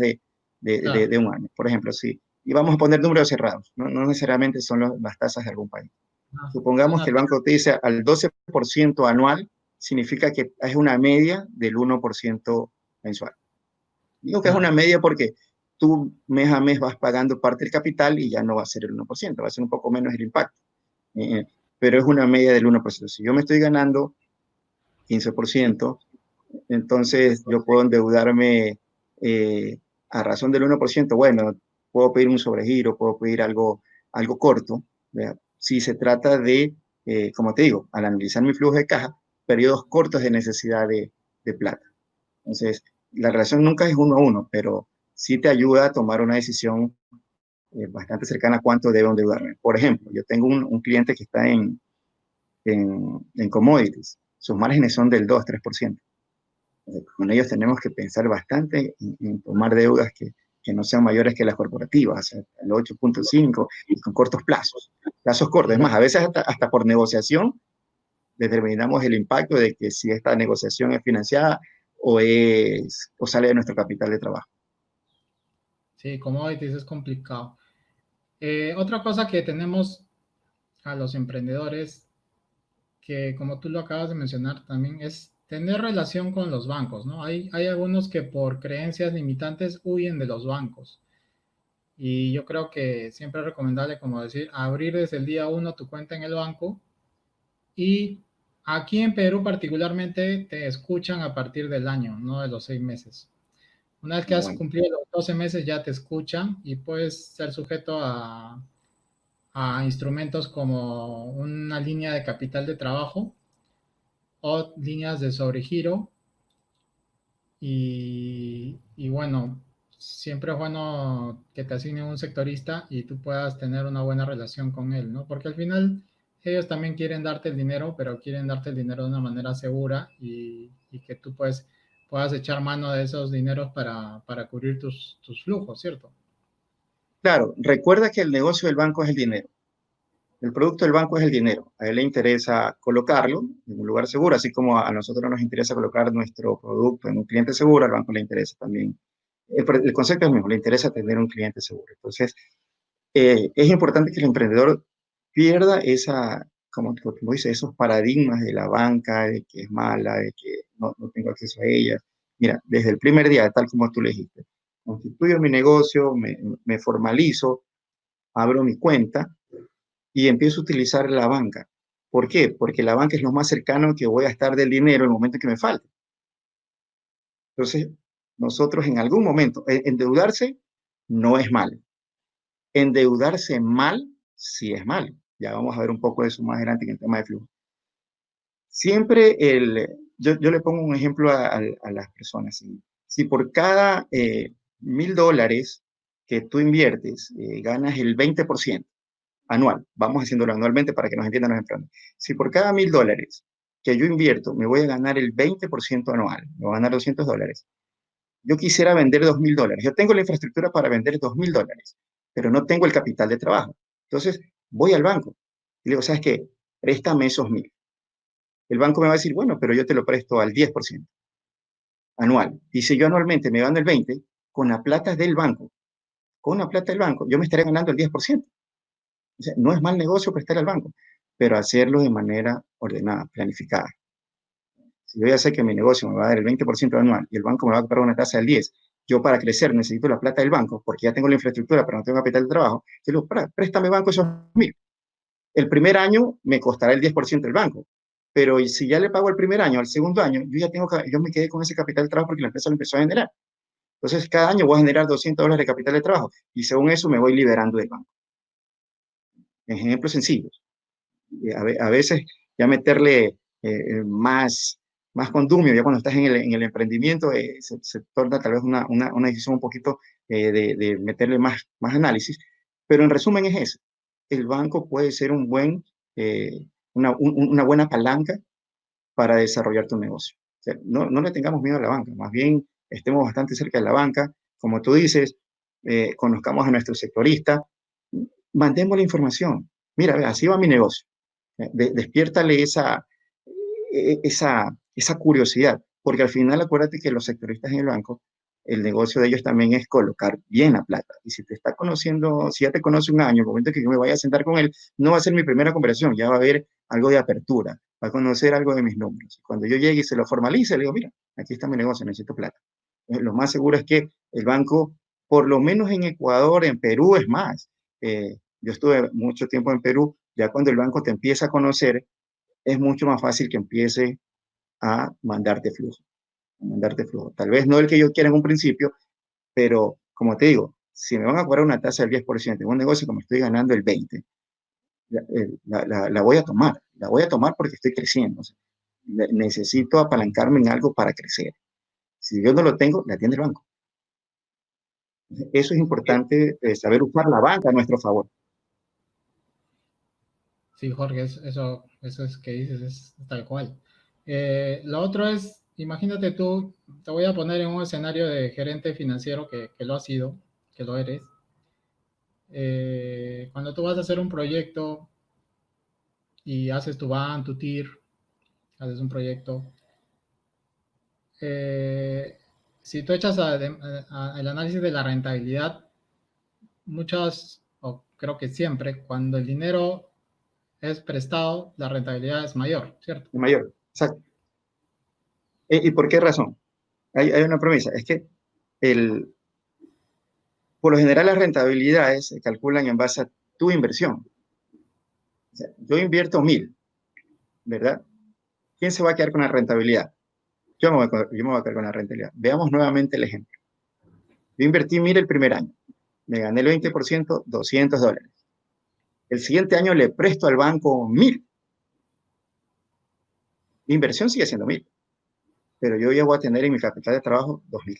Claro. de un año, por ejemplo, sí. Y vamos a poner números cerrados, no necesariamente son las tasas de algún país. Ah, Supongamos que una el banco te dice al 12% anual, significa que es una media del 1% mensual. Digo que es una Claro. media porque tú mes a mes vas pagando parte del capital y ya no va a ser el 1%, va a ser un poco menos el impacto. Eh, pero es una media del 1%. Si yo me estoy ganando 15%, entonces yo puedo endeudarme eh, a razón del 1%. Bueno, puedo pedir un sobregiro, puedo pedir algo corto. ¿Verdad? Si se trata de, como te digo, al analizar mi flujo de caja, periodos cortos de necesidad de plata. Entonces, la relación nunca es uno a uno, pero sí te ayuda a tomar una decisión bastante cercana a cuánto debo endeudarme. Por ejemplo, yo tengo un cliente que está en commodities. Sus márgenes son del 2-3%. Con ellos tenemos que pensar bastante en tomar deudas que no sean mayores que las corporativas, o sea, el 8.5 y con cortos plazos. Plazos cortos. Es más, a veces hasta por negociación determinamos el impacto de que si esta negociación es financiada o sale de nuestro capital de trabajo. Sí, commodities es complicado. Otra cosa que tenemos a los emprendedores, que como tú lo acabas de mencionar también, es tener relación con los bancos, ¿no? Hay algunos que por creencias limitantes huyen de los bancos. Y yo creo que siempre es recomendable, como decir, abrir desde el día uno tu cuenta en el banco. Y aquí en Perú particularmente te escuchan a partir del año, no de los 6 meses. Una vez que has Bueno, cumplido los 12 meses ya te escuchan y puedes ser sujeto a instrumentos como una línea de capital de trabajo o líneas de sobregiro y bueno, siempre es bueno que te asignen un sectorista y tú puedas tener una buena relación con él, ¿no? Porque al final ellos también quieren darte el dinero, pero quieren darte el dinero de una manera segura y que tú puedas echar mano de esos dineros para cubrir tus flujos, ¿cierto? claro, recuerda que el negocio del banco es el dinero. El producto del banco es el dinero. A él le interesa colocarlo en un lugar seguro, así como a nosotros nos interesa colocar nuestro producto en un cliente seguro, al banco le interesa también. El concepto es el mismo, le interesa tener un cliente seguro. Entonces, es importante que el emprendedor pierda como dice, esos paradigmas de la banca, de que es mala, de que no tengo acceso a ella. Mira, desde el primer día, tal como tú le dijiste, constituyo mi negocio, me formalizo, abro mi cuenta y empiezo a utilizar la banca. ¿Por qué? Porque la banca es lo más cercano que voy a estar del dinero en el momento que me falte. Entonces, nosotros en algún momento, endeudarse no es mal. Endeudarse mal sí es mal. Ya vamos a ver un poco de eso más adelante en el tema de flujo. Siempre yo le pongo un ejemplo a las personas. Si por cada $1,000 que tú inviertes, ganas el 20% anual, vamos haciéndolo anualmente para que nos entiendan los emprendedores. Si por cada $1,000 que yo invierto me voy a ganar el 20% anual, me voy a ganar $200, yo quisiera vender $2,000. Yo tengo la infraestructura para vender $2,000, pero no tengo el capital de trabajo. Entonces, voy al banco y le digo, ¿sabes qué? Préstame esos 1,000. El banco me va a decir, bueno, pero yo te lo presto al 10% anual. Y si yo anualmente me gano el 20%, con la plata del banco, con la plata del banco, yo me estaré ganando el 10%. O sea, no es mal negocio prestar al banco, pero hacerlo de manera ordenada, planificada. Si yo ya sé que mi negocio me va a dar el 20% anual y el banco me va a pagar una tasa del 10%, yo para crecer necesito la plata del banco porque ya tengo la infraestructura, pero no tengo capital de trabajo, yo digo, préstame banco esos 1,000. El primer año me costará el 10% el banco, pero si ya le pago el primer año, al segundo año, yo me quedé con ese capital de trabajo porque la empresa lo empezó a generar. Entonces, cada año voy a generar $200 de capital de trabajo y según eso me voy liberando del banco. Ejemplos sencillos. A veces ya meterle más condumio, ya cuando estás en el emprendimiento, se torna tal vez una decisión un poquito de meterle más análisis, pero en resumen es eso. El banco puede ser una buena palanca para desarrollar tu negocio. O sea, no le tengamos miedo a la banca, más bien estemos bastante cerca de la banca, como tú dices, conozcamos a nuestro sectorista, mandemos la información. Mira, así va mi negocio. Despiértale esa curiosidad, porque al final acuérdate que los sectoristas en el banco, el negocio de ellos también es colocar bien la plata. Y si te está conociendo, si ya te conoce un año, el momento que yo me vaya a sentar con él, no va a ser mi primera conversación, ya va a haber algo de apertura, va a conocer algo de mis números. Cuando yo llegue y se lo formalice, le digo, mira, aquí está mi negocio, necesito plata. Lo más seguro es que el banco, por lo menos en Ecuador, en Perú, es más. Yo estuve mucho tiempo en Perú, ya cuando el banco te empieza a conocer, es mucho más fácil que empiece a mandarte flujo, a mandarte flujo. Tal vez no el que yo quiera en un principio, pero como te digo, si me van a cobrar una tasa del 10% en un negocio que me estoy ganando el 20%, la voy a tomar. La voy a tomar porque estoy creciendo. O sea, necesito apalancarme en algo para crecer. Si yo no lo tengo, la tiene el banco. Eso es importante, saber usar la banca a nuestro favor. Sí, Jorge, eso es que dices, es tal cual. Lo otro es, imagínate tú, te voy a poner en un escenario de gerente financiero que lo has sido, que lo eres. Cuando tú vas a hacer un proyecto y haces tu BAN, tu TIR, haces un proyecto, si tú echas el análisis de la rentabilidad, muchas, o creo que siempre, cuando el dinero es prestado, la rentabilidad es mayor, ¿cierto? El mayor, exacto. ¿Y por qué razón? Hay una promesa, es que el, por lo general las rentabilidades se calculan en base a tu inversión. O sea, yo invierto 1,000, ¿verdad? ¿Quién se va a quedar con la rentabilidad? Yo me voy a quedar con la rentabilidad. Veamos nuevamente el ejemplo. Yo invertí 1,000 el primer año, me gané el 20%, $200. El siguiente año le presto al banco 1,000. Mi inversión sigue siendo 1,000, pero yo ya voy a tener en mi capital de trabajo 2,000.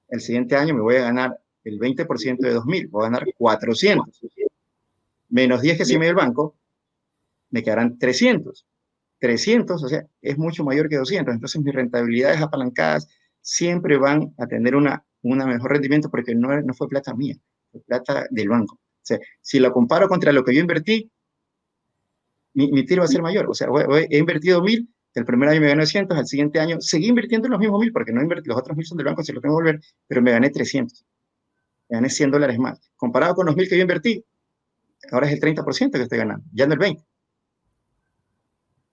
El siguiente año me voy a ganar el 20% de 2,000, voy a ganar 400. Menos 10 que si me dio el banco, me quedarán 300. 300, o sea, es mucho mayor que 200. Entonces mis rentabilidades apalancadas siempre van a tener una mejor rendimiento porque no fue plata mía, fue plata del banco. O sea, si lo comparo contra lo que yo invertí, mi tiro va a ser mayor. O sea, he invertido 1,000, el primer año me gané 900, al siguiente año seguí invirtiendo los mismos 1,000 porque no invertí, los otros 1,000 son del banco, si los tengo que volver, pero me gané 300, me gané $100 más. Comparado con los 1,000 que yo invertí, ahora es el 30% que estoy ganando, ya no el 20%.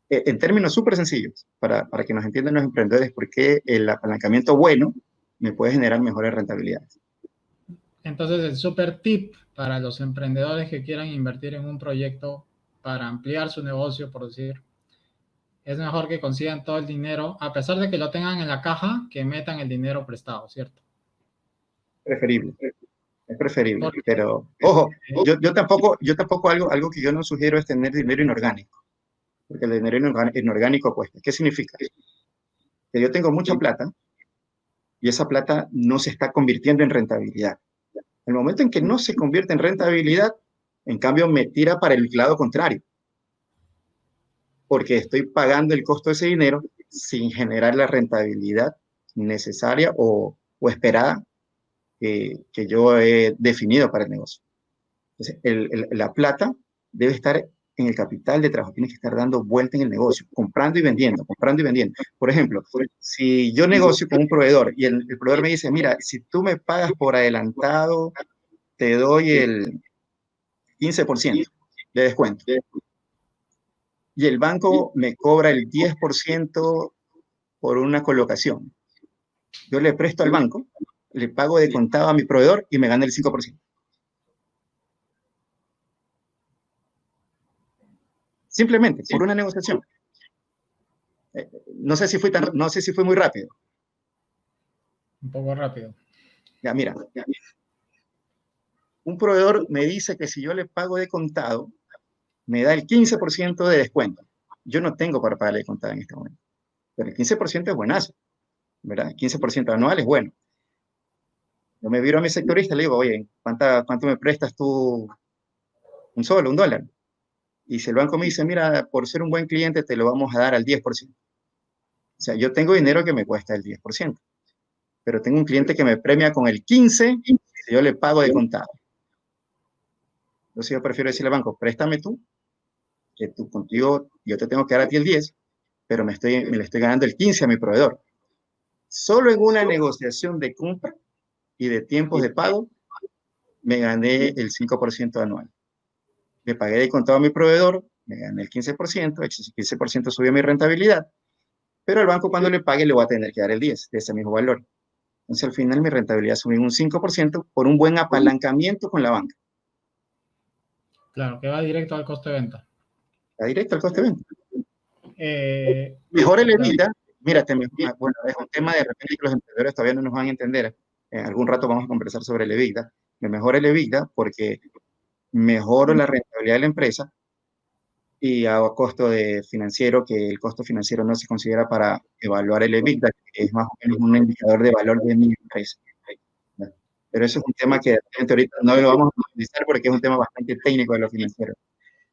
En términos súper sencillos, para que nos entiendan los emprendedores, por qué el apalancamiento bueno me puede generar mejores rentabilidades. Entonces, el super tip para los emprendedores que quieran invertir en un proyecto para ampliar su negocio, por decir, es mejor que consigan todo el dinero, a pesar de que lo tengan en la caja, que metan el dinero prestado, ¿cierto? Preferible. Es preferible, Porque, pero ojo, eh, yo tampoco algo que yo no sugiero es tener dinero inorgánico, porque el dinero inorgánico cuesta. ¿Qué significa? Que yo tengo mucha plata y esa plata no se está convirtiendo en rentabilidad. El momento en que no se convierte en rentabilidad, en cambio me tira para el lado contrario, porque estoy pagando el costo de ese dinero sin generar la rentabilidad necesaria o esperada que yo he definido para el negocio. Entonces, la plata debe estar en el capital de trabajo, tienes que estar dando vuelta en el negocio, comprando y vendiendo, comprando y vendiendo. Por ejemplo, si yo negocio con un proveedor y el proveedor me dice, mira, si tú me pagas por adelantado, te doy el 15% de descuento. Y el banco me cobra el 10% por una colocación. Yo le presto al banco, le pago de contado a mi proveedor y me gana el 5%. Simplemente por una negociación. No sé si fue muy rápido. un poco rápido. Ya, mira, un proveedor me dice que si yo le pago de contado, me da el 15% de descuento. Yo no tengo para pagarle de contado en este momento, pero el 15% es buenazo, ¿verdad? El 15% anual es bueno. Yo me viro a mi sectorista y le digo, oye, ¿cuánto me prestas tú? Un dólar. Y si el banco me dice, mira, por ser un buen cliente te lo vamos a dar al 10%. O sea, yo tengo dinero que me cuesta el 10%, pero tengo un cliente que me premia con el 15% si yo le pago de contado. Entonces yo prefiero decirle al banco, préstame tú, que tú contigo, yo te tengo que dar a ti el 10, pero me le estoy ganando el 15 a mi proveedor. Solo en una negociación de compra y de tiempos de pago, me gané el 5% anual. Le pagué de contado a mi proveedor, me gané el 15%, el 15% subió mi rentabilidad, pero al banco cuando le pague le voy a tener que dar el 10 de ese mismo valor. Entonces al final mi rentabilidad subió un 5% por un buen apalancamiento con la banca. Claro, que va directo al costo de venta. Está directo al coste de venta. Mejor el Claro, EBITDA. Mírate, bueno, es un tema de repente que los emprendedores todavía no nos van a entender. En algún rato vamos a conversar sobre el EBITDA. Me mejora el EBITDA porque mejoro la rentabilidad de la empresa y hago costo de financiero, que el costo financiero no se considera para evaluar el EBITDA, que es más o menos un indicador de valor de mi empresa. Pero eso es un tema que ahorita no lo vamos a utilizar porque es un tema bastante técnico de lo financiero,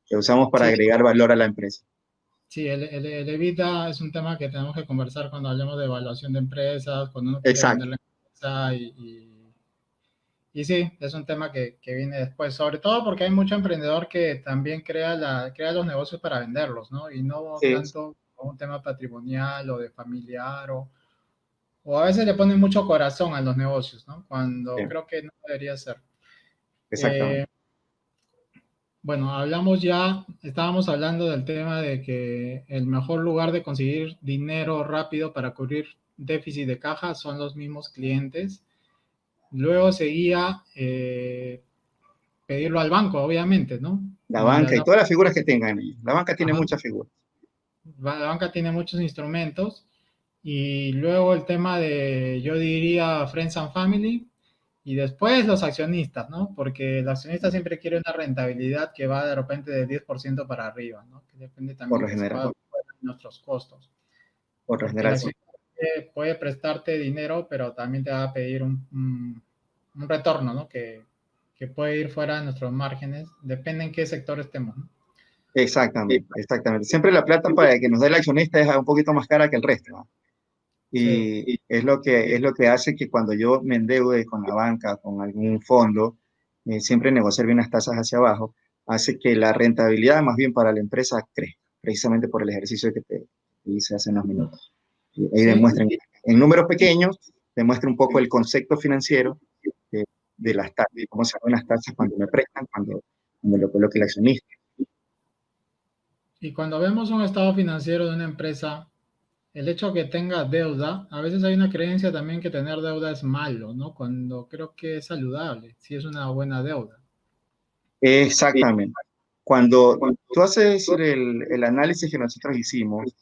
que usamos para sí, agregar valor a la empresa. sí, el EBITDA es un tema que tenemos que conversar cuando hablemos de evaluación de empresas, cuando uno quiere vender Exacto. la empresa y sí, es un tema que viene después, sobre todo porque hay mucho emprendedor que también crea los negocios para venderlos, ¿no? Y no Sí, tanto como un tema patrimonial o de familiar o a veces le ponen mucho corazón a los negocios, ¿no? Cuando sí, creo que no debería ser. exactamente. Eh, bueno, estábamos hablando del tema de que el mejor lugar de conseguir dinero rápido para cubrir déficit de caja son los mismos clientes. Luego seguía pedirlo al banco, obviamente, ¿no? La banca y todas las figuras que tengan ahí. La banca tiene Ajá, muchas figuras. la banca tiene muchos instrumentos. Y luego el tema de, yo diría, Friends and Family. Y después los accionistas, ¿no? Porque el accionista siempre quiere una rentabilidad que va de repente de 10% para arriba, ¿no? Que depende Por también lo que se general. pueda cubrir nuestros costos. Por lo Porque el general, sí. accionista puede prestarte dinero, pero también te va a pedir un retorno, ¿no? Que puede ir fuera de nuestros márgenes. Depende en qué sector estemos, ¿no? Exactamente, exactamente. Siempre la plata para que nos dé el accionista es un poquito más cara que el resto, ¿no? Sí, Y es lo que hace que cuando yo me endeude con la banca, con algún fondo, siempre negociar bien las tasas hacia abajo, hace que la rentabilidad más bien para la empresa crezca, precisamente por el ejercicio que te hice hace unos minutos. Y ahí sí. demuestran, en números pequeños, demuestra un poco el concepto financiero de las tasas, cómo se ven las tasas cuando me prestan, cuando lo coloque el accionista. Y cuando vemos un estado financiero de una empresa, el hecho que tenga deuda, a veces hay una creencia también que tener deuda es malo, ¿no? Cuando creo que es saludable, si es una buena deuda. Exactamente. Cuando tú haces el análisis que nosotros hicimos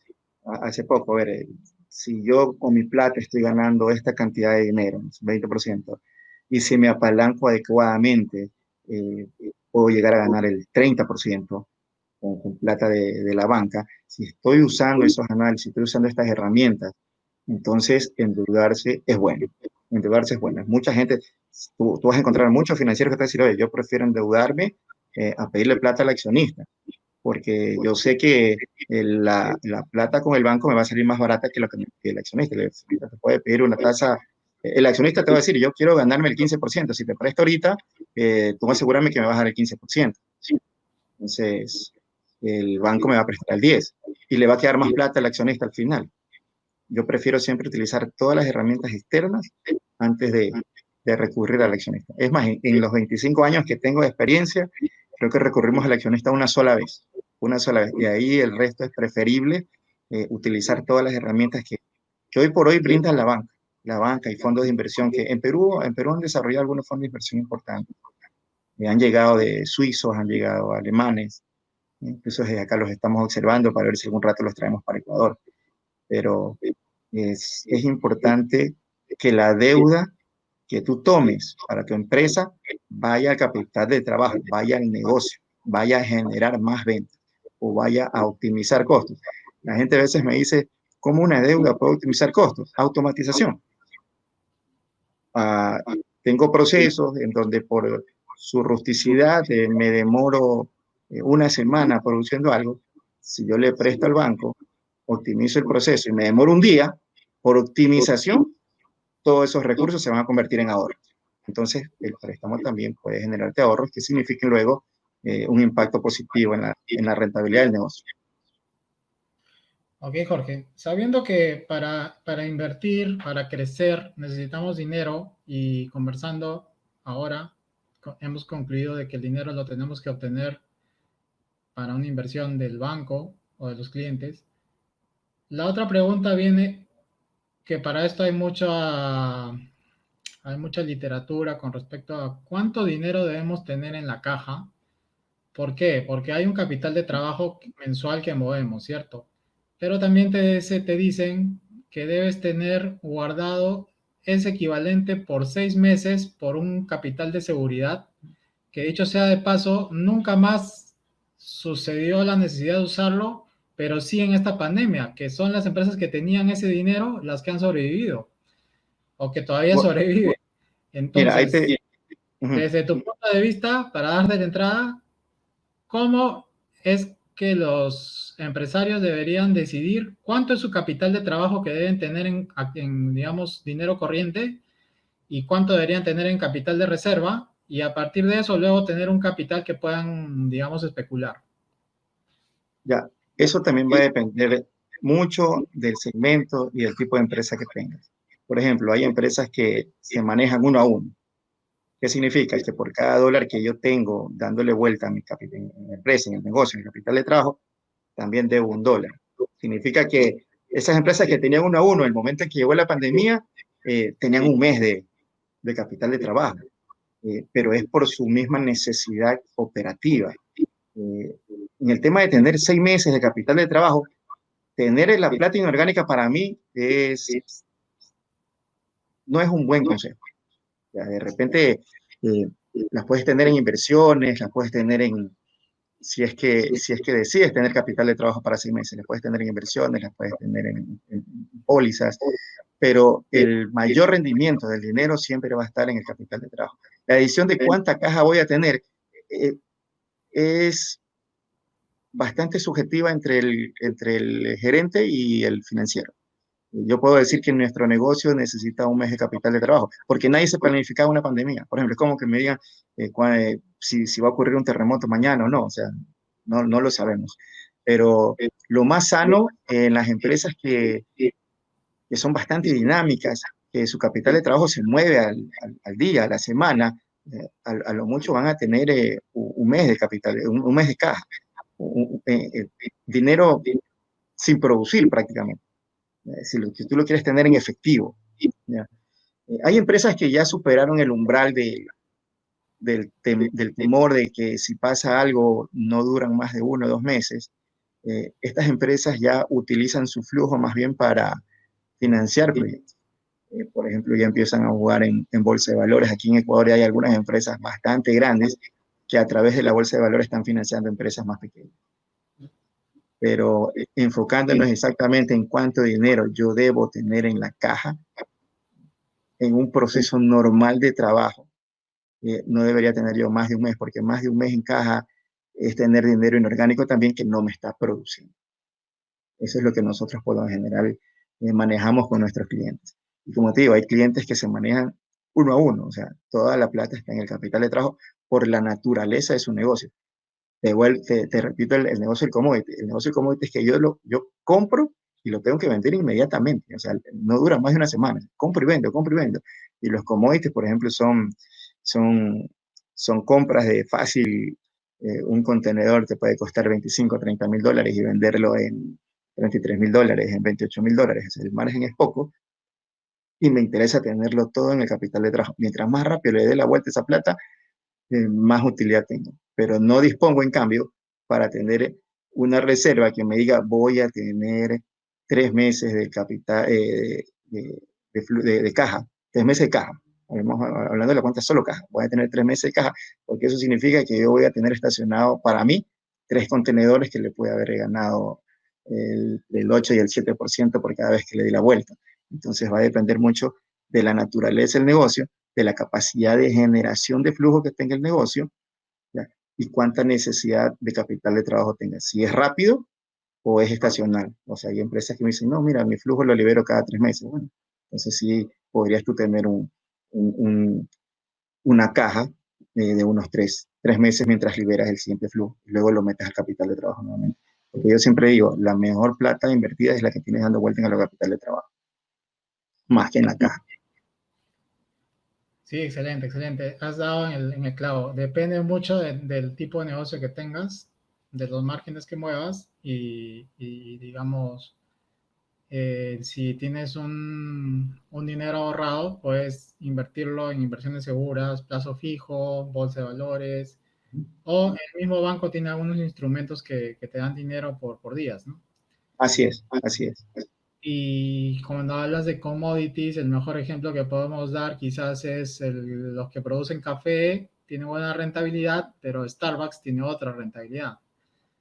hace poco, a ver, si yo con mi plata estoy ganando esta cantidad de dinero, 20%, y si me apalanco adecuadamente, eh, puedo llegar a ganar el 30% con plata de la banca. Si estoy usando esos análisis, estoy usando estas herramientas, entonces endeudarse es bueno. Endeudarse es bueno. Mucha gente, tú vas a encontrar muchos financieros que te van a decir, oye, yo prefiero endeudarme a pedirle plata al accionista, porque yo sé que la plata con el banco me va a salir más barata que lo que el accionista. El accionista te puede pedir una tasa, el accionista te va a decir, yo quiero ganarme el 15%, si te presto ahorita, tú vas a asegurarme que me vas a dar el 15%. Entonces, el banco me va a prestar el 10% y le va a quedar más plata al accionista al final. Yo prefiero siempre utilizar todas las herramientas externas antes de recurrir al accionista. Es más, en los 25 años que tengo de experiencia, creo que recurrimos al accionista una sola vez, y ahí el resto es preferible utilizar todas las herramientas que hoy por hoy brindan la banca y fondos de inversión, que en Perú han desarrollado algunos fondos de inversión importantes. Han llegado de suizos, han llegado alemanes, incluso desde acá los estamos observando para ver si algún rato los traemos para Ecuador. Pero es importante que la deuda que tú tomes para tu empresa vaya al capital de trabajo, vaya al negocio, vaya a generar más ventas o vaya a optimizar costos. La gente a veces me dice, ¿cómo una deuda puede optimizar costos? Automatización. Ah, tengo procesos en donde por su rusticidad me demoro una semana produciendo algo. Si yo le presto al banco, optimizo el proceso y me demoro un día, por optimización, todos esos recursos se van a convertir en ahorros. Entonces, el préstamo también puede generarte ahorros que signifiquen luego un impacto positivo en la rentabilidad del negocio. Ok, Jorge, sabiendo que para invertir, para crecer, necesitamos dinero y conversando ahora, hemos concluido de que el dinero lo tenemos que obtener para una inversión del banco o de los clientes. La otra pregunta viene que para esto hay mucha literatura con respecto a cuánto dinero debemos tener en la caja. ¿Por qué? Porque hay un capital de trabajo mensual que movemos, ¿cierto? Pero también te dicen que debes tener guardado ese equivalente por 6 meses por un capital de seguridad, que dicho sea de paso, nunca más sucedió la necesidad de usarlo, pero sí en esta pandemia, que son las empresas que tenían ese dinero las que han sobrevivido o que todavía sobreviven. Mira, ahí Entonces, uh-huh. desde tu punto de vista, para darte la entrada, ¿cómo es que los empresarios deberían decidir cuánto es su capital de trabajo que deben tener digamos, dinero corriente y cuánto deberían tener en capital de reserva? Y a partir de eso, luego tener un capital que puedan, digamos, especular. Ya, eso también va a depender mucho del segmento y del tipo de empresa que tengas. Por ejemplo, hay empresas que se manejan uno a uno. ¿Qué significa? Que por cada dólar que yo tengo dándole vuelta a mi capital, en mi empresa, en el negocio, en el capital de trabajo, también debo un dólar. Significa que esas empresas que tenían uno a uno, el momento en que llegó la pandemia, tenían un mes de capital de trabajo, pero es por su misma necesidad operativa. En el tema de tener 6 meses de capital de trabajo, tener la plata inorgánica para mí no es un buen consejo. Ya, de repente eh, las puedes tener en inversiones, las puedes tener si es que decides tener capital de trabajo para 6 meses, las puedes tener en inversiones, las puedes tener en pólizas, pero el mayor rendimiento del dinero siempre va a estar en el capital de trabajo. La decisión de cuánta caja voy a tener es bastante subjetiva entre el gerente y el financiero. Yo puedo decir que nuestro negocio necesita un mes de capital de trabajo, porque nadie se planificaba una pandemia. Por ejemplo, es como que me digan si va a ocurrir un terremoto mañana o no, o sea, no lo sabemos. Pero lo más sano en las empresas que son bastante dinámicas, que su capital de trabajo se mueve al día, a la semana, a lo mucho van a tener un mes de capital, un mes de caja, dinero sin producir prácticamente, si tú lo quieres tener en efectivo. ¿Ya? Hay empresas que ya superaron el umbral del temor de que si pasa algo no duran más de 1 o 2 meses. Estas empresas ya utilizan su flujo más bien para financiar proyectos. por ejemplo, ya empiezan a jugar en bolsa de valores. Aquí en Ecuador hay algunas empresas bastante grandes que a través de la bolsa de valores están financiando empresas más pequeñas. Pero enfocándonos exactamente en cuánto dinero yo debo tener en la caja, en un proceso normal de trabajo, no debería tener yo más de un mes, porque más de un mes en caja es tener dinero inorgánico también que no me está produciendo. Eso es lo que nosotros por lo general manejamos con nuestros clientes. Y como te digo, hay clientes que se manejan uno a uno, o sea, toda la plata está en el capital de trabajo por la naturaleza de su negocio. Te repito, el negocio del commodity. El negocio del commodity es que yo compro y lo tengo que vender inmediatamente. O sea, no dura más de una semana. Compro y vendo, compro y vendo. Y los commodities, por ejemplo, son, son compras de fácil. Un contenedor te puede costar 25 o 30 mil dólares y venderlo en 33 mil dólares, en 28 mil dólares. El margen es poco y me interesa tenerlo todo en el capital de trabajo. Mientras más rápido le dé la vuelta a esa plata, más utilidad tengo. Pero no dispongo, en cambio, para tener una reserva que me diga voy a tener 3 meses de capital, de caja, 3 meses de caja. Hablando de la cuenta solo caja, voy a tener 3 meses de caja, porque eso significa que yo voy a tener estacionado para mí 3 contenedores que le puede haber ganado el 8 y el 7% por cada vez que le di la vuelta. Entonces va a depender mucho de la naturaleza del negocio, de la capacidad de generación de flujo que tenga el negocio, ¿ya? Y cuánta necesidad de capital de trabajo tenga. Si es rápido o es estacional. O sea, hay empresas que me dicen, no, mira, mi flujo lo libero cada 3 meses. Bueno, entonces sí podrías tú tener un, una caja de unos 3 meses mientras liberas el siguiente flujo. Y luego lo metes al capital de trabajo nuevamente. Porque yo siempre digo, la mejor plata invertida es la que tienes dando vuelta en el capital de trabajo, más que en la caja. Sí, excelente, excelente. Has dado en el clavo. Depende mucho del tipo de negocio que tengas, de los márgenes que muevas y digamos, si tienes un dinero ahorrado, puedes invertirlo en inversiones seguras, plazo fijo, bolsa de valores, o el mismo banco tiene algunos instrumentos que te dan dinero por días, ¿no? Así es, así es. Y cuando hablas de commodities, el mejor ejemplo que podemos dar quizás es los que producen café, tienen buena rentabilidad, pero Starbucks tiene otra rentabilidad,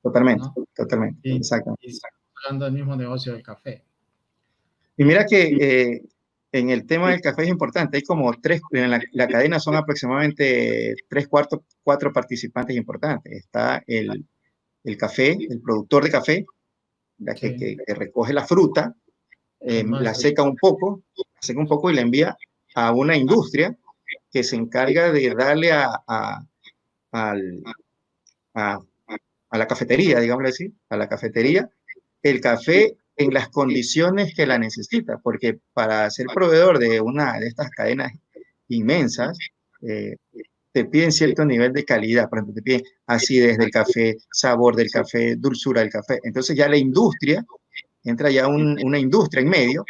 Totalmente, ¿no? totalmente, Y, exactamente. y estamos hablando del mismo negocio del café. Y mira que en el tema del café es importante, hay como tres, en la cadena son aproximadamente tres cuartos, cuatro participantes importantes. Está el café, el productor de café, Sí, que recoge la fruta, el la más, seca un poco y la envía a una industria que se encarga de darle al- a, a la cafetería, digámoslo así, a la cafetería, el café en las condiciones que la necesita, porque para ser proveedor de una de estas cadenas inmensas, eh, te piden cierto nivel de calidad, por ejemplo, te piden acidez del café, sabor del café, dulzura del café. Entonces ya la industria, entra ya una industria en medio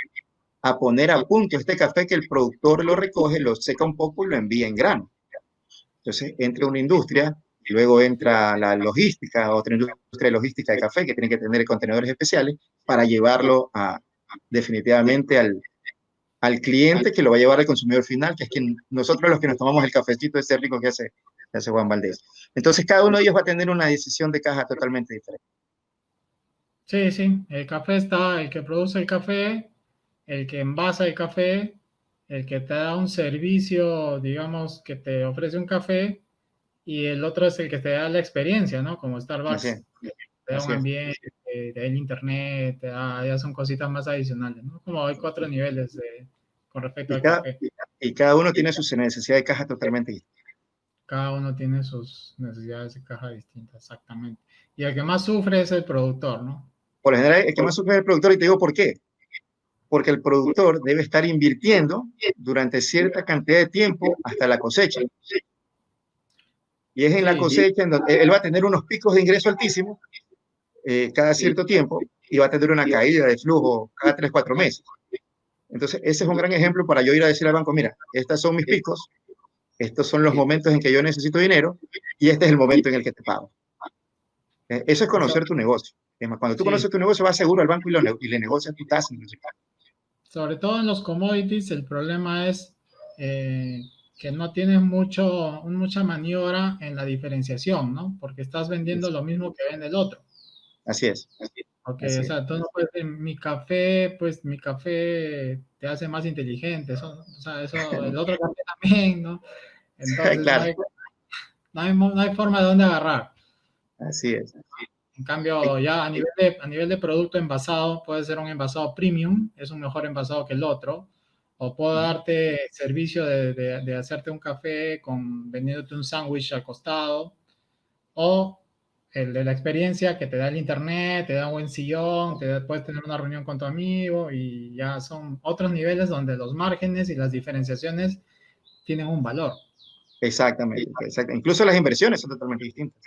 a poner a punto este café que el productor lo recoge, lo seca un poco y lo envía en grano. Entonces entra una industria y luego entra la logística, otra industria de logística de café que tiene que tener contenedores especiales para llevarlo definitivamente al cliente que lo va a llevar al consumidor final, que es quien nosotros los que nos tomamos el cafecito ese rico que hace Juan Valdés. Entonces cada uno de ellos va a tener una decisión de caja totalmente diferente. sí, sí, el café está, el que produce el café, el que envasa el café, el que te da un servicio, digamos, que te ofrece un café, y el otro es el que te da la experiencia, ¿no? Como Así Starbucks, es, te da un así es. ambiente, te da el internet, ya son cositas más adicionales, ¿no? Como hay cuatro niveles con respecto Y al cada, café. y cada uno tiene su necesidad de caja totalmente distinta. Cada uno tiene sus necesidades de caja distintas, exactamente. Y el que más sufre es el productor, ¿no? Por lo general, el que más sufre es el productor y te digo por qué. Porque el productor debe estar invirtiendo durante cierta cantidad de tiempo hasta la cosecha. Y es en la Sí, cosecha en donde él va a tener unos picos de ingreso altísimos cada cierto tiempo y va a tener una caída de flujo cada 3 4 meses. Entonces, ese es un gran ejemplo para yo ir a decir al banco, mira, estos son mis picos, estos son los momentos en que yo necesito dinero y este es el momento en el que te pago. Eso es esa- conocer tu negocio. Cuando tú sí, conoces tu negocio, vas seguro al banco y le negocias tu tasa. sobre todo en los commodities, el problema es eh, que no tienes mucha maniobra en la diferenciación, ¿no? Porque estás vendiendo lo mismo que vende el otro. Así es, Ok, o así es. sea, tú no puedes decir, mi café, pues mi café te hace más inteligente, eso, o sea, eso, el otro café también, ¿no? Entonces Claro, no hay forma de dónde agarrar. así es. En cambio, ya a nivel de producto envasado, puede ser un envasado premium, es un mejor envasado que el otro, o puedo darte servicio de hacerte un café vendiéndote un sándwich al costado, o el de la experiencia que te da el internet, te da un buen sillón, puedes tener una reunión con tu amigo y ya son otros niveles donde los márgenes y las diferenciaciones tienen un valor. Exactamente, incluso las inversiones son totalmente distintas.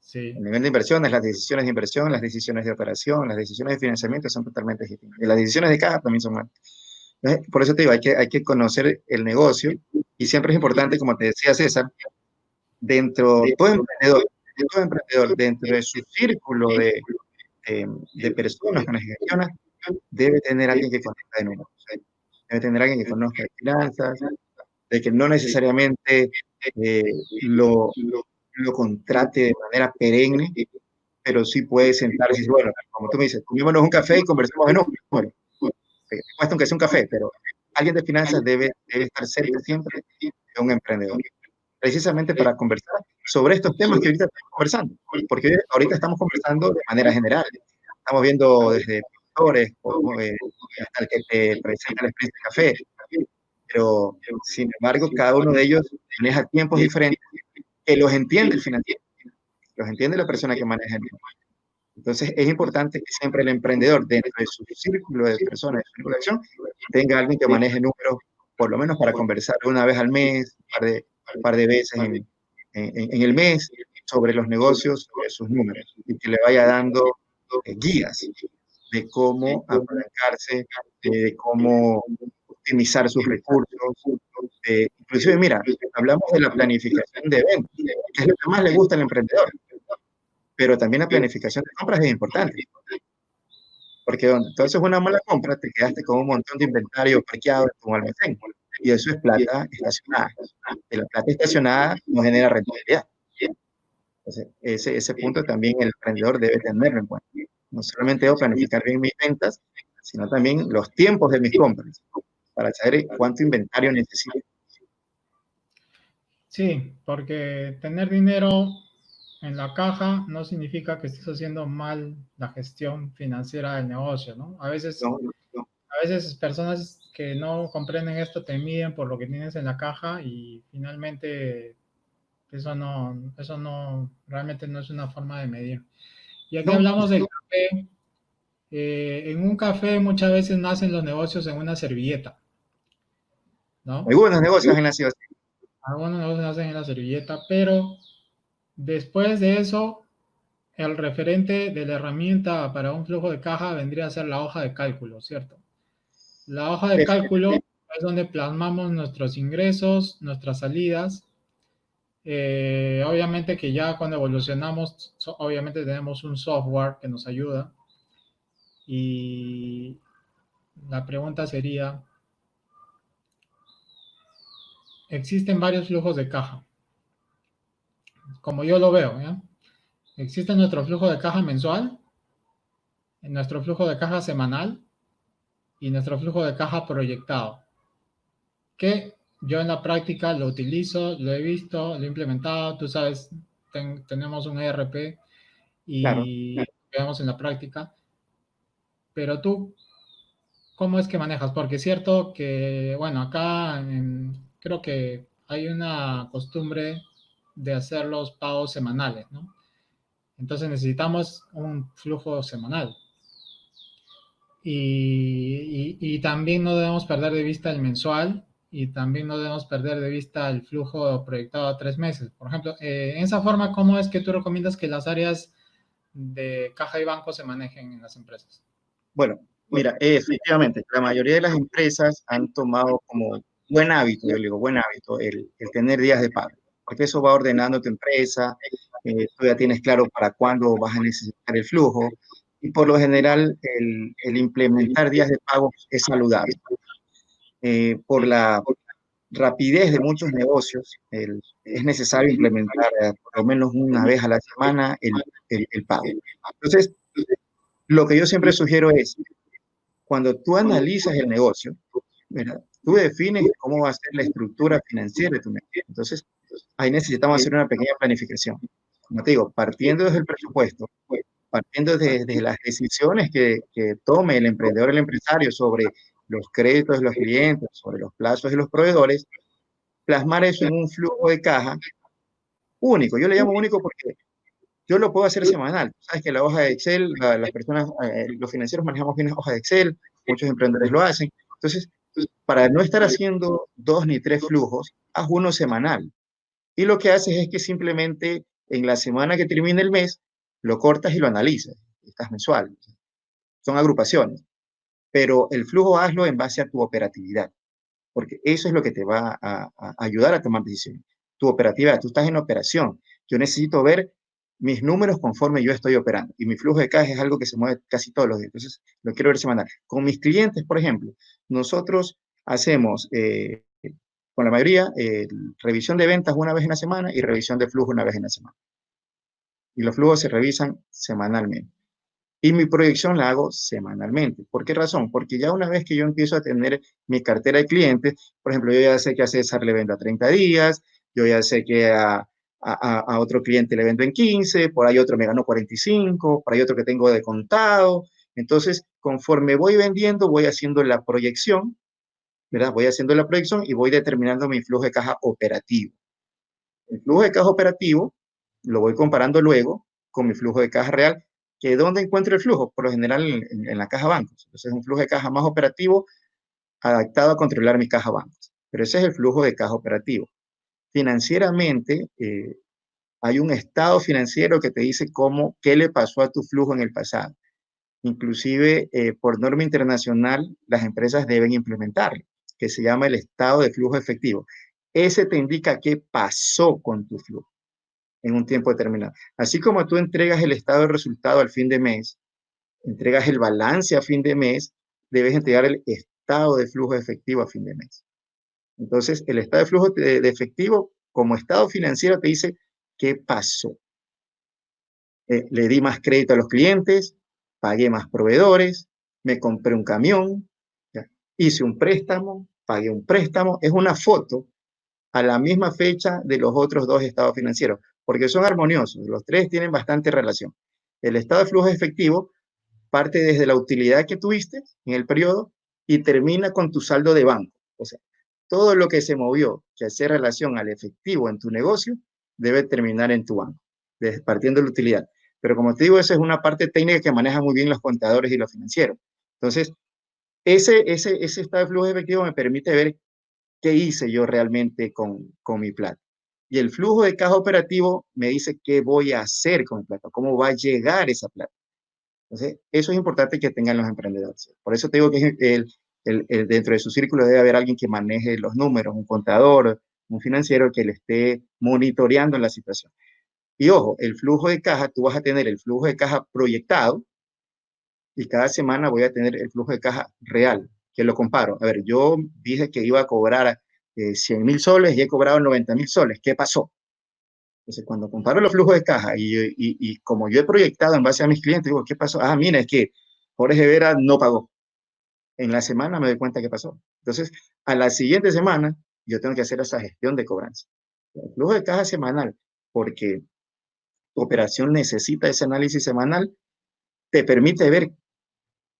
Sí, El nivel de inversiones, las decisiones de inversión, las decisiones de operación, las decisiones de financiamiento son totalmente distintas. Y las decisiones de caja también son altas. Por eso te digo, hay que conocer el negocio y siempre es importante, como te decía César, todo emprendedor dentro de su círculo de personas con las que gestiona, debe tener alguien que conozca de números, debe tener alguien que conozca de finanzas, de que no necesariamente eh, lo, lo contrate de manera perenne, pero sí puede sentarse y decir, bueno, como tú me dices, tomémonos un café y conversemos de números. Cuesta aunque sea un café, pero alguien de finanzas debe estar cerca siempre de un emprendedor, precisamente para conversar sobre estos temas que ahorita estamos conversando, porque ahorita estamos conversando de manera general, estamos viendo desde productores hasta el que te presenta la experiencia de café, pero sin embargo cada uno de ellos maneja tiempos diferentes que los entiende el financiero, los entiende la persona que maneja el negocio. Entonces es importante que siempre el emprendedor dentro de su círculo de personas, de su círculo de acción, tenga alguien que maneje números, por lo menos para conversar una vez al mes, un par de veces en el mes, sobre los negocios, sobre sus números, y que le vaya dando guías de cómo apalancarse, de cómo optimizar sus recursos. Inclusive, mira, hablamos de la planificación de eventos, que es lo que más le gusta al emprendedor, pero también la planificación de compras es importante, porque entonces una mala compra te quedaste con un montón de inventario parqueado en tu almacén, y eso es plata estacionada. Y la plata estacionada no genera rentabilidad. Entonces, ese punto también el emprendedor debe tenerlo en cuenta. No solamente debo planificar bien mis ventas, sino también los tiempos de mis compras, para saber cuánto inventario necesito. sí, porque tener dinero en la caja no significa que estés haciendo mal la gestión financiera del negocio, ¿no? No, A veces personas que no comprenden esto te miden por lo que tienes en la caja y finalmente eso no, realmente no es una forma de medir. Y aquí no, hablamos del café. En un café muchas veces nacen los negocios en una servilleta, ¿no? algunos negocios han nacido así. Algunos negocios nacen en la servilleta, pero después de eso, el referente de la herramienta para un flujo de caja vendría a ser la hoja de cálculo, ¿cierto? La hoja de cálculo es donde plasmamos nuestros ingresos, nuestras salidas. Obviamente que ya cuando evolucionamos, obviamente tenemos un software que nos ayuda. Y la pregunta sería, existen varios flujos de caja, como yo lo veo, ¿ya? Existe nuestro flujo de caja mensual, nuestro flujo de caja semanal y nuestro flujo de caja proyectado, que yo en la práctica lo utilizo, lo he visto, lo he implementado, tú sabes, tenemos un ERP Claro. y lo vemos en la práctica, pero tú, ¿cómo es que manejas? Porque es cierto que, bueno, creo que hay una costumbre de hacer los pagos semanales, ¿no? Entonces necesitamos un flujo semanal. Y también no debemos perder de vista el mensual y también no debemos perder de vista el flujo proyectado a 3 meses. Por ejemplo, en esa forma, ¿cómo es que tú recomiendas que las áreas de caja y banco se manejen en las empresas? Bueno, mira, efectivamente, la mayoría de las empresas han tomado como buen hábito, yo le digo buen hábito, el tener días de pago, porque eso va ordenando tu empresa, tú ya tienes claro para cuándo vas a necesitar el flujo, y por lo general el implementar días de pago es saludable. Por la rapidez de muchos negocios, es necesario implementar por lo menos una vez a la semana el pago. Entonces, lo que yo siempre sugiero es, cuando tú analizas el negocio, ¿verdad? Tú defines cómo va a ser la estructura financiera de tu negocio. Entonces, ahí necesitamos hacer una pequeña planificación. Como te digo, partiendo desde el presupuesto, partiendo desde las decisiones que tome el emprendedor, el empresario sobre los créditos de los clientes, sobre los plazos de los proveedores, plasmar eso en un flujo de caja único. Yo le llamo único porque yo lo puedo hacer semanal. Sabes que la hoja de Excel, las personas, los financieros manejamos bien las hojas de Excel, muchos emprendedores lo hacen. Entonces, para no estar haciendo 2 ni 3 flujos, haz uno semanal. Y lo que haces es que simplemente en la semana que termine el mes, lo cortas y lo analizas. Estás mensual. Son agrupaciones. Pero el flujo hazlo en base a tu operatividad, porque eso es lo que te va a ayudar a tomar decisiones. Tu operatividad, tú estás en operación. Yo necesito ver mis números conforme yo estoy operando. Y mi flujo de caja es algo que se mueve casi todos los días. Entonces, lo quiero ver semanal. Con mis clientes, por ejemplo, nosotros hacemos, con la mayoría, revisión de ventas una vez en la semana y revisión de flujo una vez en la semana. Y los flujos se revisan semanalmente. Y mi proyección la hago semanalmente. ¿Por qué razón? Porque ya una vez que yo empiezo a tener mi cartera de clientes, por ejemplo, yo ya sé que a César le vendo a 30 días, yo ya sé que a otro cliente le vendo en 15, por ahí otro me ganó 45, por ahí otro que tengo de contado. Entonces, conforme voy vendiendo, voy haciendo la proyección, ¿verdad? Voy haciendo la proyección y voy determinando mi flujo de caja operativo. El flujo de caja operativo lo voy comparando luego con mi flujo de caja real, que ¿dónde encuentro el flujo? Por lo general en la caja bancos. Entonces es un flujo de caja más operativo adaptado a controlar mi caja bancos. Pero ese es el flujo de caja operativo. Financieramente, hay un estado financiero que te dice qué le pasó a tu flujo en el pasado. Inclusive, por norma internacional, las empresas deben implementarlo, que se llama el estado de flujo efectivo. Ese te indica qué pasó con tu flujo en un tiempo determinado. Así como tú entregas el estado de resultado al fin de mes, entregas el balance a fin de mes, debes entregar el estado de flujo efectivo a fin de mes. Entonces, el estado de flujo de efectivo como estado financiero te dice qué pasó. Le di más crédito a los clientes, pagué más proveedores, me compré un camión, ¿ya? Hice un préstamo, pagué un préstamo. Es una foto a la misma fecha de los otros dos estados financieros, porque son armoniosos, los tres tienen bastante relación. El estado de flujo efectivo parte desde la utilidad que tuviste en el periodo y termina con tu saldo de banco. O sea, todo lo que se movió que hace relación al efectivo en tu negocio debe terminar en tu banco, partiendo de la utilidad. Pero como te digo, esa es una parte técnica que manejan muy bien los contadores y los financieros. Entonces, ese estado de flujo efectivo me permite ver qué hice yo realmente con mi plata. Y el flujo de caja operativo me dice qué voy a hacer con mi plata, cómo va a llegar esa plata. Entonces, eso es importante que tengan los emprendedores. Por eso te digo que dentro de su círculo debe haber alguien que maneje los números, un contador, un financiero que le esté monitoreando la situación. Y ojo, el flujo de caja, tú vas a tener el flujo de caja proyectado y cada semana voy a tener el flujo de caja real, que lo comparo. A ver, yo dije que iba a cobrar 100.000 soles y he cobrado 90.000 soles. ¿Qué pasó? Entonces, cuando comparo los flujos de caja y como yo he proyectado en base a mis clientes, digo, ¿qué pasó? Ah, mira, es que Jorge Vera no pagó. En la semana me doy cuenta qué pasó. Entonces, a la siguiente semana, yo tengo que hacer esa gestión de cobranza. El flujo de caja semanal, porque tu operación necesita ese análisis semanal, te permite ver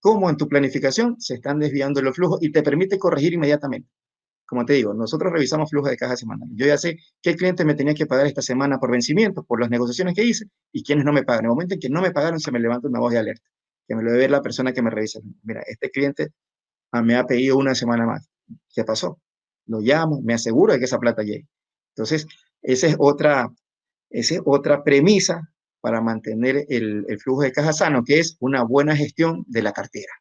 cómo en tu planificación se están desviando los flujos y te permite corregir inmediatamente. Como te digo, nosotros revisamos flujo de caja semanal. Yo ya sé qué cliente me tenía que pagar esta semana por vencimiento, por las negociaciones que hice, y quiénes no me pagan. En el momento en que no me pagaron, se me levanta una voz de alerta, que me lo debe ver la persona que me revisa. Mira, este cliente me ha pedido una semana más. ¿Qué pasó? Lo llamo, me aseguro de que esa plata llegue. Entonces, esa es otra premisa para mantener el flujo de caja sano, que es una buena gestión de la cartera.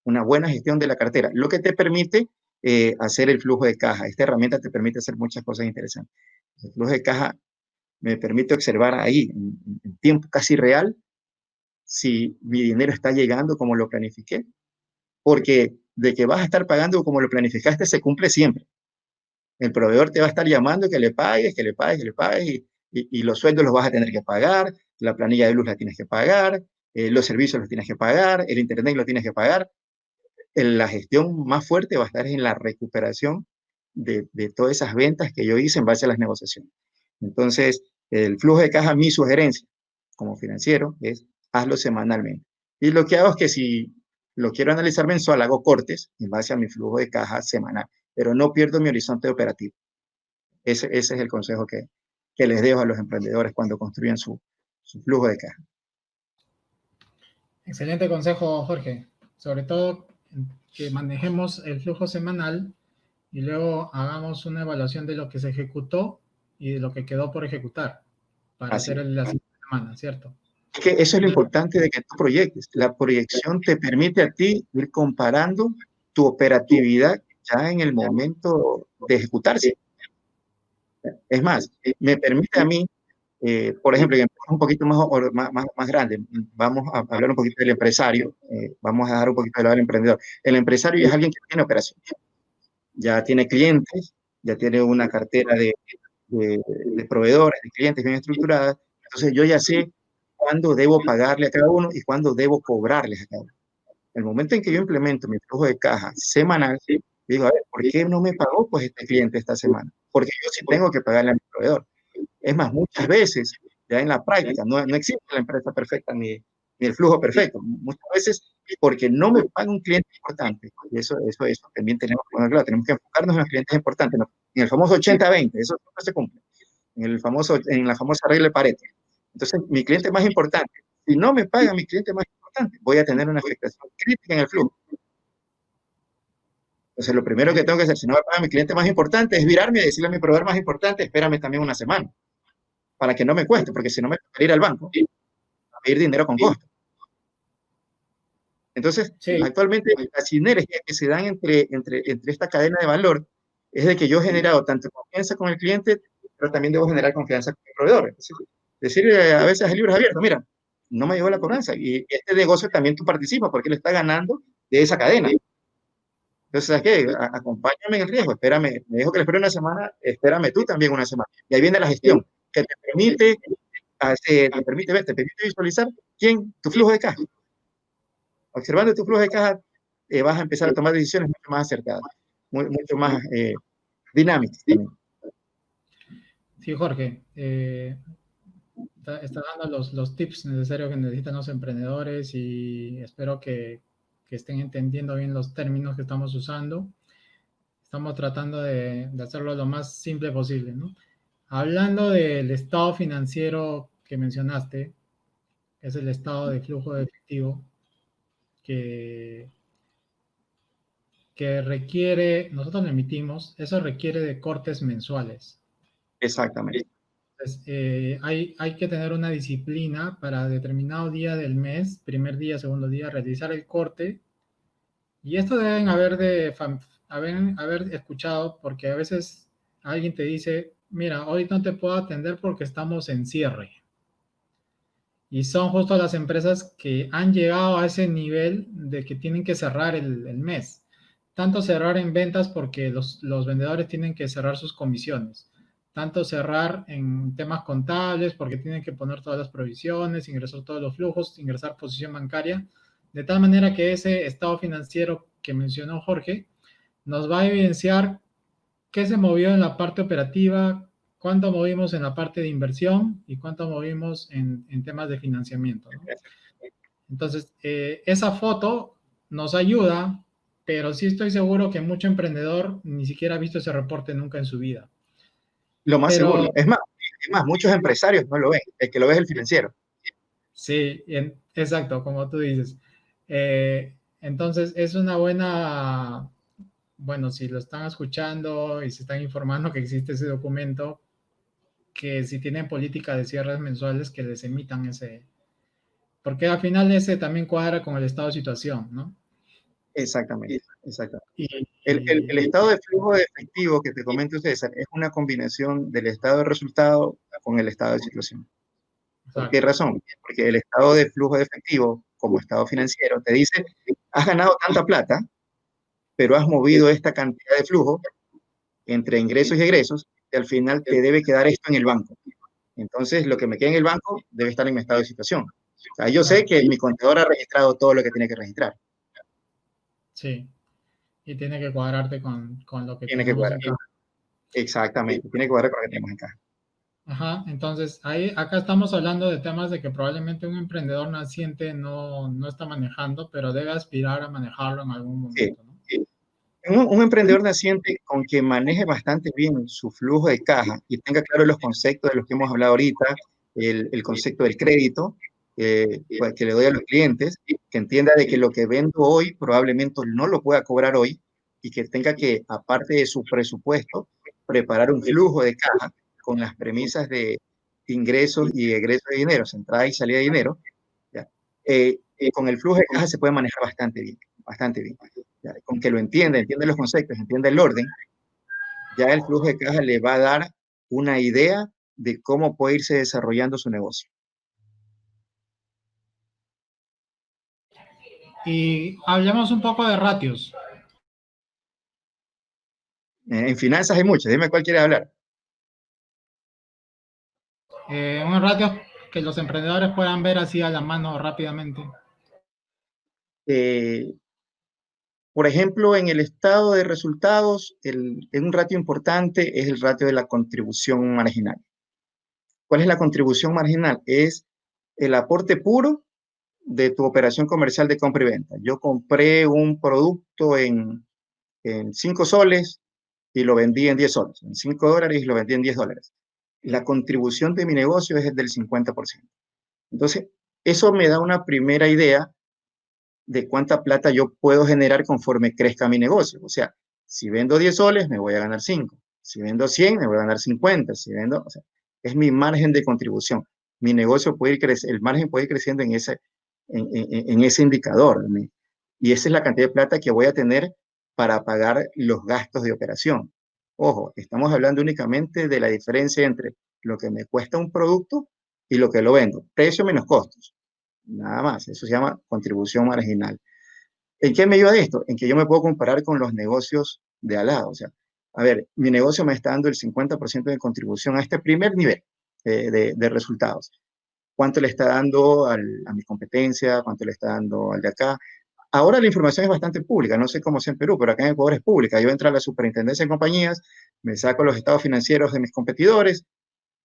Una buena gestión de la cartera, lo que te permite hacer el flujo de caja. Esta herramienta te permite hacer muchas cosas interesantes. El flujo de caja me permite observar ahí, en tiempo casi real, si mi dinero está llegando como lo planifiqué, porque de que vas a estar pagando como lo planificaste se cumple siempre. El proveedor te va a estar llamando que le pagues, que le pagues, que le pagues, y los sueldos los vas a tener que pagar, la planilla de luz la tienes que pagar, los servicios los tienes que pagar, el internet lo tienes que pagar. La gestión más fuerte va a estar en la recuperación de todas esas ventas que yo hice en base a las negociaciones. Entonces, el flujo de caja, mi sugerencia como financiero es hazlo semanalmente. Y lo que hago es que si lo quiero analizar mensual, hago cortes en base a mi flujo de caja semanal, pero no pierdo mi horizonte operativo. Ese es el consejo que les dejo a los emprendedores cuando construyen su flujo de caja. Excelente consejo, Jorge. Sobre todo que manejemos el flujo semanal y luego hagamos una evaluación de lo que se ejecutó y de lo que quedó por ejecutar para Así hacer es. la siguiente semana, ¿cierto? Es que eso es lo Y importante de que tú proyectes. La proyección te permite a ti ir comparando tu operatividad ya en el momento de ejecutarse. Es más, me permite a mí, por ejemplo, y un poquito más grande, vamos a hablar un poquito del empresario, vamos a dar un poquito de lado del emprendedor. El empresario ya es alguien que tiene operación, ya tiene clientes, ya tiene una cartera de proveedores, de clientes bien estructurada. Entonces yo ya sé cuándo debo pagarle a cada uno y cuándo debo cobrarles a cada uno. El momento en que yo implemento mi flujo de caja semanal, digo, a ver, ¿por qué no me pagó pues este cliente esta semana? Porque yo sí tengo que pagarle a mi proveedor. Es más, muchas veces, ya en la práctica, no existe la empresa perfecta ni el flujo perfecto. Muchas veces porque no me paga un cliente importante. Y eso también tenemos que poner claro. Tenemos que enfocarnos en los clientes importantes, ¿no? En el famoso 80-20, eso no se cumple. En la famosa regla de Pareto. Entonces, mi cliente más importante, si no me paga mi cliente más importante, voy a tener una afectación crítica en el flujo. Entonces, lo primero que tengo que hacer, si no me paga mi cliente más importante, es virarme y decirle a mi proveedor más importante, espérame también una semana, para que no me cueste, porque si no me toca ir al banco a pedir dinero con costo. Entonces, sí, actualmente la sinergia que se dan entre esta cadena de valor es de que yo he generado tanto confianza con el cliente, pero también debo generar confianza con el proveedor. Es decir, a veces el libro es abierto, mira, no me llegó la cobranza y este negocio también tú participas porque él está ganando de esa cadena. Entonces, ¿sabes qué? Acompáñame en el riesgo, espérame, me dijo que le espere una semana, espérame tú también una semana. Y ahí viene la gestión, que te permite visualizar tu flujo de caja. Observando tu flujo de caja, vas a empezar a tomar decisiones mucho más acertadas, mucho más dinámicas también. sí, Jorge. Está dando los tips necesarios que necesitan los emprendedores y espero que estén entendiendo bien los términos que estamos usando. Estamos tratando de hacerlo lo más simple posible, ¿no? Hablando del estado financiero que mencionaste, es el estado de flujo de efectivo que, que requiere, nosotros lo emitimos, eso requiere de cortes mensuales. Exactamente. Entonces, hay que tener una disciplina para determinado día del mes, primer día, segundo día, realizar el corte. Y esto deben haber escuchado porque a veces alguien te dice, mira, hoy no te puedo atender porque estamos en cierre. Y son justo las empresas que han llegado a ese nivel de que tienen que cerrar el mes. Tanto cerrar en ventas porque los vendedores tienen que cerrar sus comisiones. Tanto cerrar en temas contables porque tienen que poner todas las provisiones, ingresar todos los flujos, ingresar posición bancaria. De tal manera que ese estado financiero que mencionó Jorge nos va a evidenciar qué se movió en la parte operativa, cuánto movimos en la parte de inversión y cuánto movimos en temas de financiamiento, ¿no? Entonces, esa foto nos ayuda, pero sí estoy seguro que mucho emprendedor ni siquiera ha visto ese reporte nunca en su vida. Lo más Pero seguro. Es más, muchos empresarios no lo ven. El que lo ve es el financiero. sí, exacto, como tú dices. Entonces, es una buena, bueno, si lo están escuchando y se están informando que existe ese documento, que si tienen política de cierres mensuales, que les emitan ese, porque al final ese también cuadra con el estado de situación, ¿no? Exactamente, exactamente. Y, El estado de flujo de efectivo que te comento, César, es una combinación del estado de resultado con el estado de situación. ¿Por qué Exacto. razón? Porque el estado de flujo de efectivo, como estado financiero, te dice, has ganado tanta plata, pero has movido esta cantidad de flujo entre ingresos y egresos, y al final te debe quedar esto en el banco. Entonces, lo que me queda en el banco debe estar en mi estado de situación. O sea, yo sé Claro. que mi contador ha registrado todo lo que tiene que registrar. Sí. Y tiene que cuadrarte con lo que Tiene que tenemos cuadrar. en caja. Exactamente, tiene que cuadrar con lo que tenemos en caja. Ajá, entonces ahí, acá estamos hablando de temas de que probablemente un emprendedor naciente no está manejando, pero debe aspirar a manejarlo en algún Sí. momento, ¿no? Un emprendedor naciente con que maneje bastante bien su flujo de caja y tenga claro los conceptos de los que hemos hablado ahorita, el concepto del crédito, pues, que le doy a los clientes, que entienda de que lo que vendo hoy probablemente no lo pueda cobrar hoy y que tenga que, aparte de su presupuesto, preparar un flujo de caja con las premisas de ingresos y egresos de dinero, entrada y salida de dinero, ¿ya? Con el flujo de caja se puede manejar bastante bien, bastante bien. ¿Ya? Con que lo entienda, entiende los conceptos, entiende el orden, ya el flujo de caja le va a dar una idea de cómo puede irse desarrollando su negocio. Y hablemos un poco de ratios. En finanzas hay muchas, dime cuál quieres hablar. Unos ratios que los emprendedores puedan ver así a la mano rápidamente. Eh, por ejemplo, en el estado de resultados, un ratio importante es el ratio de la contribución marginal. ¿Cuál es la contribución marginal? Es el aporte puro de tu operación comercial de compra y venta. Yo compré un producto en 5 soles y lo vendí en 10 soles, en $5 y lo vendí en $10. La contribución de mi negocio es del 50%. Entonces, eso me da una primera idea de cuánta plata yo puedo generar conforme crezca mi negocio. O sea, si vendo 10 soles, me voy a ganar 5. Si vendo 100, me voy a ganar 50. Si vendo, o sea, es mi margen de contribución. Mi negocio puede ir creciendo, el margen puede ir creciendo en ese indicador. Y esa es la cantidad de plata que voy a tener para pagar los gastos de operación. Ojo, estamos hablando únicamente de la diferencia entre lo que me cuesta un producto y lo que lo vendo. Precio menos costos. Nada más, eso se llama contribución marginal. ¿En qué me ayuda esto? En que yo me puedo comparar con los negocios de al lado. O sea, a ver, mi negocio me está dando el 50% de contribución a este primer nivel de resultados. ¿Cuánto le está dando a mi competencia? ¿Cuánto le está dando al de acá? Ahora la información es bastante pública, no sé cómo sea en Perú, pero acá en Ecuador es pública. Yo entro a la superintendencia de compañías, me saco los estados financieros de mis competidores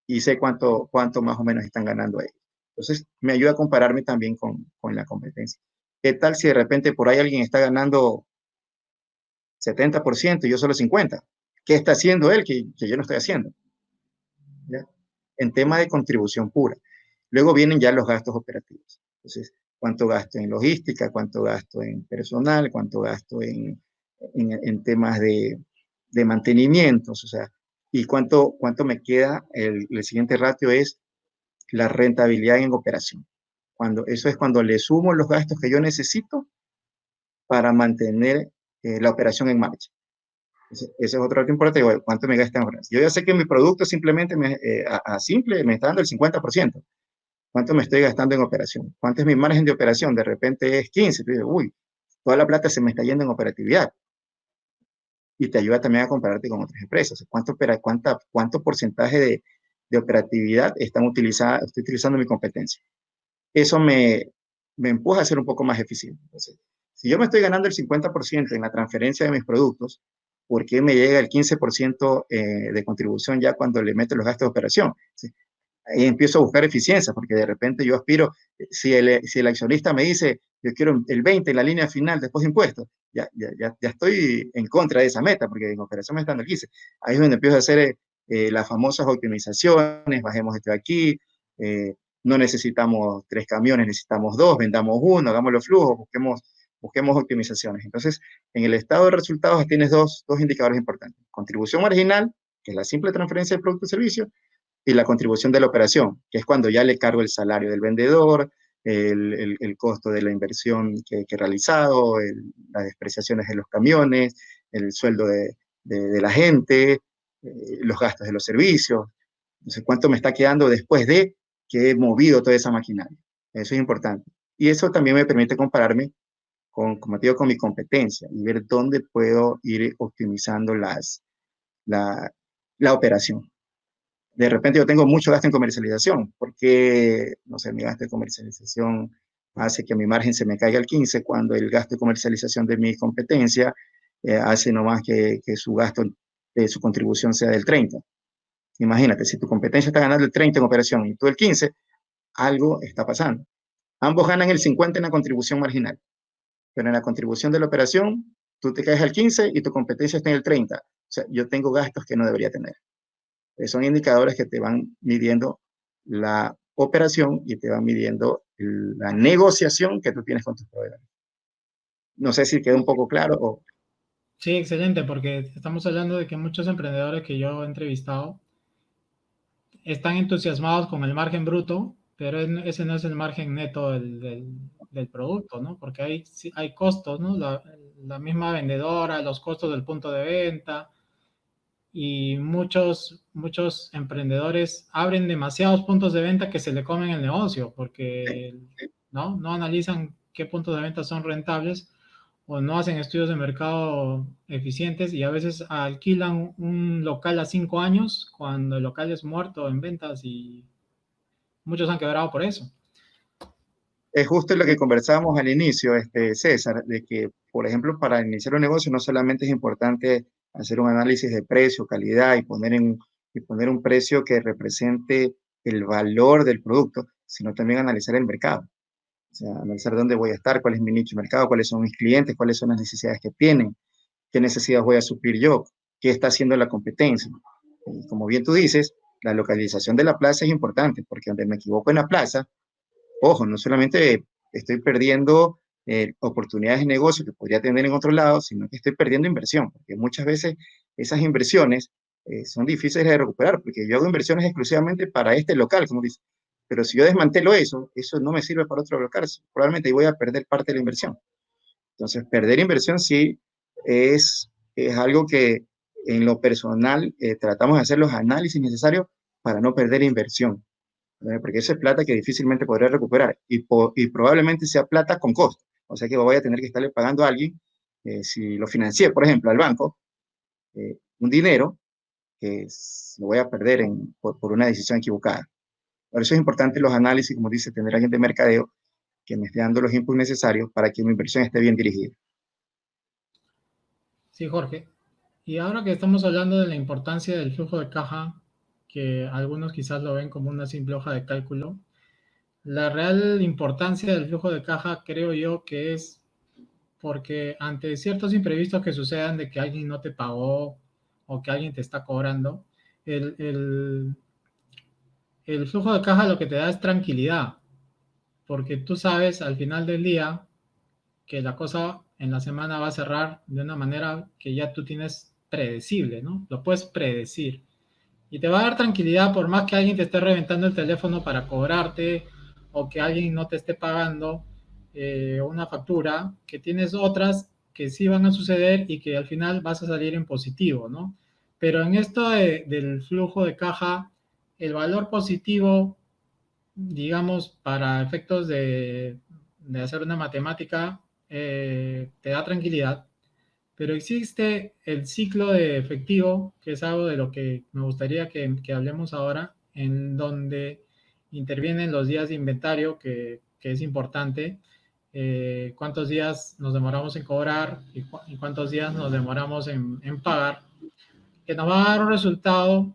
y sé cuánto más o menos están ganando ellos. Entonces, me ayuda a compararme también con la competencia. ¿Qué tal si de repente por ahí alguien está ganando 70% y yo solo 50%? ¿Qué está haciendo él que yo no estoy haciendo? ¿Ya? En tema de contribución pura. Luego vienen ya los gastos operativos. Entonces, ¿cuánto gasto en logística? ¿Cuánto gasto en personal? ¿Cuánto gasto en temas de mantenimientos? O sea, ¿y cuánto me queda? El siguiente ratio es la rentabilidad en operación. Eso es cuando le sumo los gastos que yo necesito para mantener la operación en marcha. Ese es otro dato importante. ¿Cuánto me gasta en horas? Yo ya sé que mi producto simplemente a simple me está dando el 50%. ¿Cuánto me estoy gastando en operación? ¿Cuánto es mi margen de operación? De repente es 15. Tú dices, uy, toda la plata se me está yendo en operatividad. Y te ayuda también a compararte con otras empresas. ¿Cuánto porcentaje de operatividad estoy utilizando mi competencia? Eso me empuja a ser un poco más eficiente. Entonces, si yo me estoy ganando el 50% en la transferencia de mis productos, ¿por qué me llega el 15% de contribución ya cuando le meto los gastos de operación? ¿Sí? Ahí empiezo a buscar eficiencia, porque de repente yo aspiro, si el accionista me dice, yo quiero el 20 en la línea final después de impuestos, ya estoy en contra de esa meta, porque en operación me están dando el 15. Ahí es donde empiezo a hacer las famosas optimizaciones, bajemos esto de aquí, no necesitamos 3 camiones, necesitamos 2, vendamos uno, hagamos los flujos, busquemos optimizaciones. Entonces, en el estado de resultados tienes dos indicadores importantes. Contribución marginal, que es la simple transferencia de producto y servicio, y la contribución de la operación, que es cuando ya le cargo el salario del vendedor, el costo de la inversión que he realizado, las depreciaciones de los camiones, el sueldo de la gente, los gastos de los servicios. Entonces, ¿cuánto me está quedando después de que he movido toda esa maquinaria. Eso es importante. Y eso también me permite compararme con, como te digo, con mi competencia y ver dónde puedo ir optimizando la, la operación. De repente yo tengo mucho gasto en comercialización, porque, no sé, mi gasto de comercialización hace que mi margen se me caiga al 15 cuando el gasto de comercialización de mi competencia hace nomás que su gasto, su contribución sea del 30. Imagínate, si tu competencia está ganando el 30 en operación y tú el 15, algo está pasando. Ambos ganan el 50 en la contribución marginal, pero en la contribución de la operación, tú te caes al 15 y tu competencia está en el 30. O sea, yo tengo gastos que no debería tener. Son indicadores que te van midiendo la operación y te van midiendo la negociación que tú tienes con tus proveedores. No sé si quedó un poco claro o... Sí, excelente, porque estamos hablando de que muchos emprendedores que yo he entrevistado están entusiasmados con el margen bruto, pero ese no es el margen neto del producto, ¿no? Porque hay costos, ¿no? La misma vendedora, los costos del punto de venta, y muchos emprendedores abren demasiados puntos de venta que se le comen el negocio, porque no analizan qué puntos de venta son rentables o no hacen estudios de mercado eficientes, y a veces alquilan un local a 5 años cuando el local es muerto en ventas, y muchos han quebrado por eso. Es justo lo que conversábamos al inicio, César, de que, por ejemplo, para iniciar un negocio no solamente es importante hacer un análisis de precio, calidad y poner un precio que represente el valor del producto, sino también analizar el mercado. O sea, analizar dónde voy a estar, cuál es mi nicho de mercado, cuáles son mis clientes, cuáles son las necesidades que tienen, qué necesidades voy a suplir yo, qué está haciendo la competencia. Y como bien tú dices, la localización de la plaza es importante, porque donde me equivoco en la plaza, ojo, no solamente estoy perdiendo oportunidades de negocio que podría tener en otro lado, sino que estoy perdiendo inversión, porque muchas veces esas inversiones son difíciles de recuperar, porque yo hago inversiones exclusivamente para este local, como dice, pero si yo desmantelo eso, eso no me sirve para otro local, probablemente ahí voy a perder parte de la inversión. Entonces, perder inversión sí es algo que en lo personal tratamos de hacer los análisis necesarios para no perder inversión, porque eso es plata que difícilmente podré recuperar y probablemente sea plata con costo. O sea que voy a tener que estarle pagando a alguien, si lo financié, por ejemplo, al banco, un dinero que lo voy a perder por una decisión equivocada. Por eso es importante los análisis, como dice, tener a alguien de mercadeo que me esté dando los inputs necesarios para que mi inversión esté bien dirigida. Sí, Jorge. Y ahora que estamos hablando de la importancia del flujo de caja, que algunos quizás lo ven como una simple hoja de cálculo, la real importancia del flujo de caja creo yo que es porque ante ciertos imprevistos que sucedan, de que alguien no te pagó o que alguien te está cobrando, el, el, el flujo de caja lo que te da es tranquilidad, porque tú sabes al final del día que la cosa en la semana va a cerrar de una manera que ya tú tienes predecible, ¿no? Lo puedes predecir. Y te va a dar tranquilidad por más que alguien te esté reventando el teléfono para cobrarte, o que alguien no te esté pagando una factura, que tienes otras que sí van a suceder y que al final vas a salir en positivo, ¿no? Pero en esto del flujo de caja, el valor positivo, digamos, para efectos de hacer una matemática, te da tranquilidad, pero existe el ciclo de efectivo, que es algo de lo que me gustaría que hablemos ahora, en donde intervienen los días de inventario, que es importante. Cuántos días nos demoramos en cobrar y cuántos días nos demoramos en pagar, que nos va a dar un resultado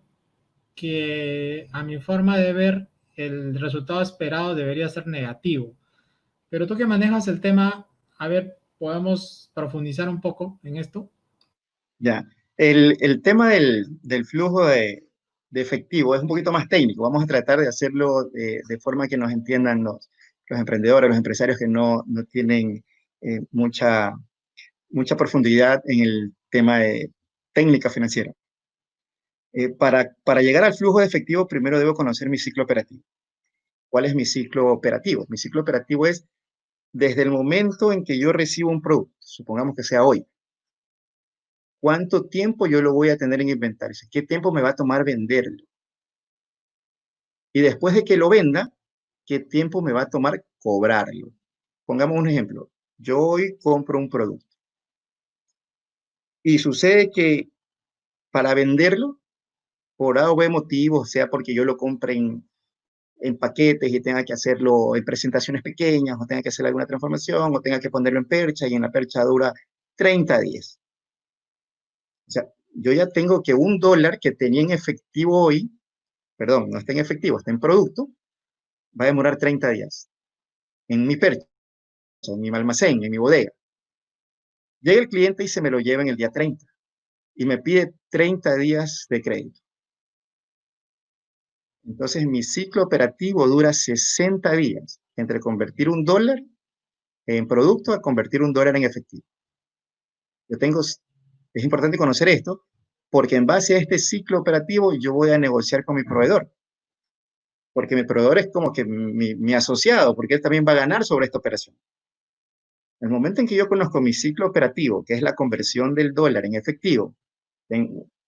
que, a mi forma de ver, el resultado esperado debería ser negativo. Pero tú que manejas el tema, a ver, podemos profundizar un poco en esto. Ya, el tema del flujo de efectivo es un poquito más técnico. Vamos a tratar de hacerlo de forma que nos entiendan los emprendedores, los empresarios que no tienen mucha, mucha profundidad en el tema de técnica financiera. Para llegar al flujo de efectivo, primero debo conocer mi ciclo operativo. ¿Cuál es mi ciclo operativo? Mi ciclo operativo es desde el momento en que yo recibo un producto, supongamos que sea hoy, ¿cuánto tiempo yo lo voy a tener en inventario? ¿Qué tiempo me va a tomar venderlo? Y después de que lo venda, ¿qué tiempo me va a tomar cobrarlo? Pongamos un ejemplo. Yo hoy compro un producto y sucede que para venderlo, por A o B motivo, sea porque yo lo compre en paquetes y tenga que hacerlo en presentaciones pequeñas, o tenga que hacer alguna transformación, o tenga que ponerlo en percha, y en la percha dura 30 días. O sea, yo ya tengo que $1 que tenía en efectivo hoy, perdón, no está en efectivo, está en producto, va a demorar 30 días en mi percha, en mi almacén, en mi bodega. Llega el cliente y se me lo lleva en el día 30 y me pide 30 días de crédito. Entonces mi ciclo operativo dura 60 días entre convertir $1 en producto a convertir $1 en efectivo. Es importante conocer esto porque en base a este ciclo operativo yo voy a negociar con mi proveedor, porque mi proveedor es como que mi asociado, porque él también va a ganar sobre esta operación. El momento en que yo conozco mi ciclo operativo, que es la conversión del dólar en efectivo,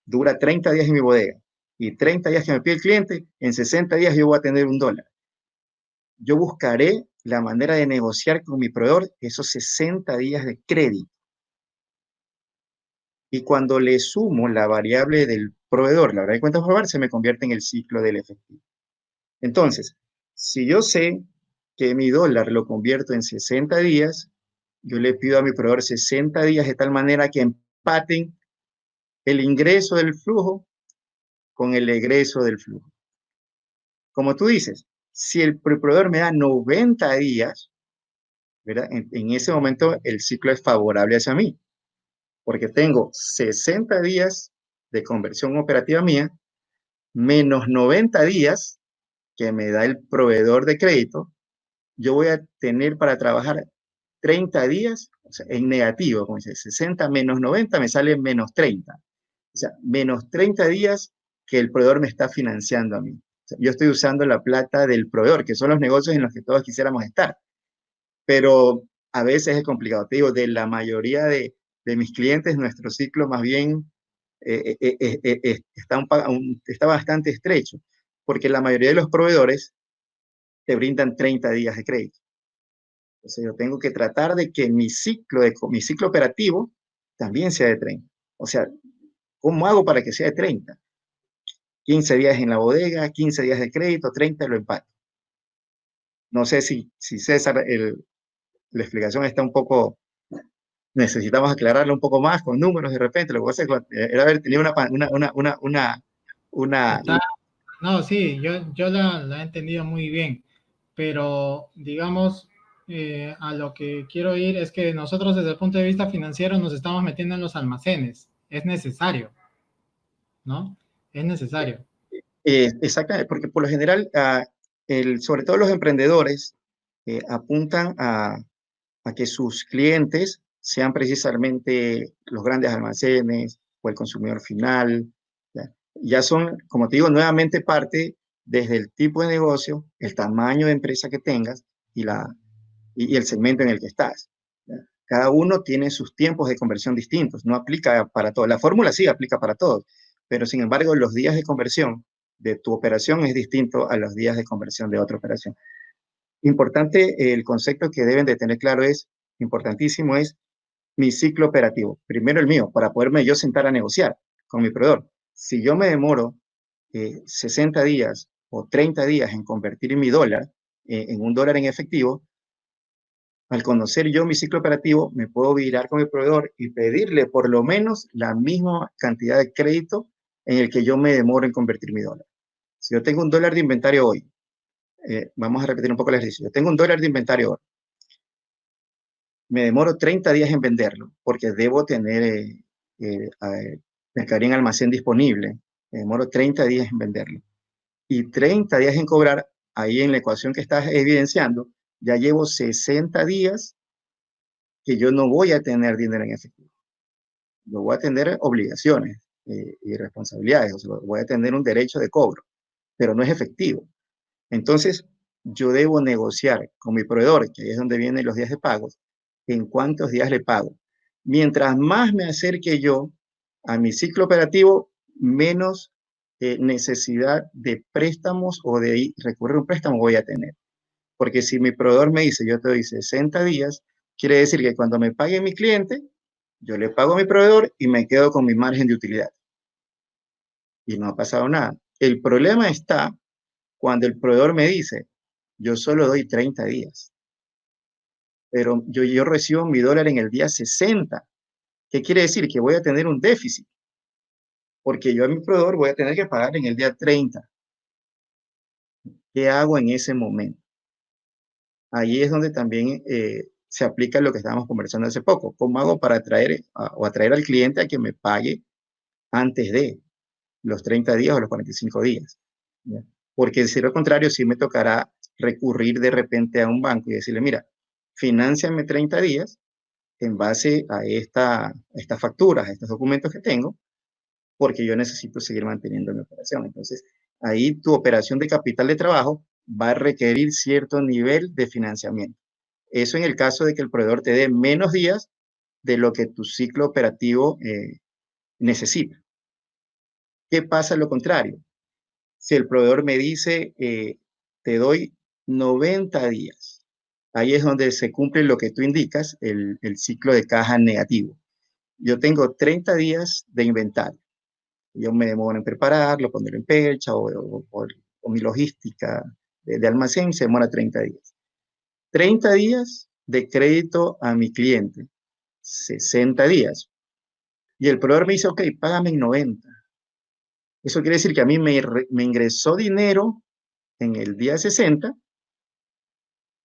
dura 30 días en mi bodega y 30 días que me pide el cliente, en 60 días yo voy a tener $1. Yo buscaré la manera de negociar con mi proveedor esos 60 días de crédito. Y cuando le sumo la variable del proveedor, la variable de cuenta por probar, se me convierte en el ciclo del efectivo. Entonces, si yo sé que mi dólar lo convierto en 60 días, yo le pido a mi proveedor 60 días de tal manera que empaten el ingreso del flujo con el egreso del flujo. Como tú dices, si el proveedor me da 90 días, ¿verdad? En ese momento el ciclo es favorable hacia mí, porque tengo 60 días de conversión operativa mía, menos 90 días que me da el proveedor de crédito, yo voy a tener para trabajar 30 días, o sea, en negativo, como dice, 60 menos 90 me sale menos 30. O sea, menos 30 días que el proveedor me está financiando a mí. O sea, yo estoy usando la plata del proveedor, que son los negocios en los que todos quisiéramos estar. Pero a veces es complicado. Te digo, de la mayoría de mis clientes, nuestro ciclo más bien está bastante estrecho, porque la mayoría de los proveedores te brindan 30 días de crédito. Entonces yo tengo que tratar de que mi ciclo operativo también sea de 30. O sea, ¿cómo hago para que sea de 30? 15 días en la bodega, 15 días de crédito, 30 lo empato. No sé si César, la explicación está un poco, necesitamos aclararlo un poco más con números de repente. Lo que pasa es que era haber tenido una. Está, no, sí, yo la he entendido muy bien, pero digamos, a lo que quiero ir es que nosotros desde el punto de vista financiero nos estamos metiendo en los almacenes. Es necesario, ¿no? Es necesario. Exactamente, porque por lo general, sobre todo los emprendedores, apuntan a que sus clientes sean precisamente los grandes almacenes o el consumidor final. Ya son, como te digo, nuevamente parte desde el tipo de negocio, el tamaño de empresa que tengas y el segmento en el que estás. ¿Ya? Cada uno tiene sus tiempos de conversión distintos, no aplica para todos. La fórmula sí aplica para todos, pero sin embargo los días de conversión de tu operación es distinto a los días de conversión de otra operación. Importante, el concepto que deben de tener claro importantísimo, es mi ciclo operativo. Primero el mío, para poderme yo sentar a negociar con mi proveedor. Si yo me demoro 60 días o 30 días en convertir mi dólar en $1 en efectivo, al conocer yo mi ciclo operativo, me puedo virar con el proveedor y pedirle por lo menos la misma cantidad de crédito en el que yo me demoro en convertir mi dólar. Si yo tengo $1 de inventario hoy, vamos a repetir un poco el ejercicio. Yo tengo $1 de inventario hoy, me demoro 30 días en venderlo porque debo tener mercadería en almacén disponible. Me demoro 30 días en venderlo. Y 30 días en cobrar. Ahí en la ecuación que estás evidenciando, ya llevo 60 días que yo no voy a tener dinero en efectivo. Yo voy a tener obligaciones y responsabilidades. O sea, voy a tener un derecho de cobro, pero no es efectivo. Entonces, yo debo negociar con mi proveedor, que ahí es donde vienen los días de pagos, en cuántos días le pago. Mientras más me acerque yo a mi ciclo operativo, menos necesidad de préstamos o de recurrir a un préstamo voy a tener. Porque si mi proveedor me dice, yo te doy 60 días, quiere decir que cuando me pague mi cliente, yo le pago a mi proveedor y me quedo con mi margen de utilidad. Y no ha pasado nada. El problema está cuando el proveedor me dice, yo solo doy 30 días, pero yo recibo mi dólar en el día 60. ¿Qué quiere decir? Que voy a tener un déficit, porque yo a mi proveedor voy a tener que pagar en el día 30. ¿Qué hago en ese momento? Ahí es donde también se aplica lo que estábamos conversando hace poco. ¿Cómo hago para atraer al cliente a que me pague antes de los 30 días o los 45 días? ¿Ya? Porque si lo contrario, sí me tocará recurrir de repente a un banco y decirle, mira, financiame 30 días en base a estas facturas, a estos documentos que tengo, porque yo necesito seguir manteniendo mi operación. Entonces, ahí tu operación de capital de trabajo va a requerir cierto nivel de financiamiento. Eso en el caso de que el proveedor te dé menos días de lo que tu ciclo operativo necesita. ¿Qué pasa lo contrario? Si el proveedor me dice, te doy 90 días, ahí es donde se cumple lo que tú indicas, el ciclo de caja negativo. Yo tengo 30 días de inventario. Yo me demoro en prepararlo, ponerlo en percha o mi logística de almacén se demora 30 días. 30 días de crédito a mi cliente, 60 días. Y el proveedor me dice, ok, págame en 90. Eso quiere decir que a mí me ingresó dinero en el día 60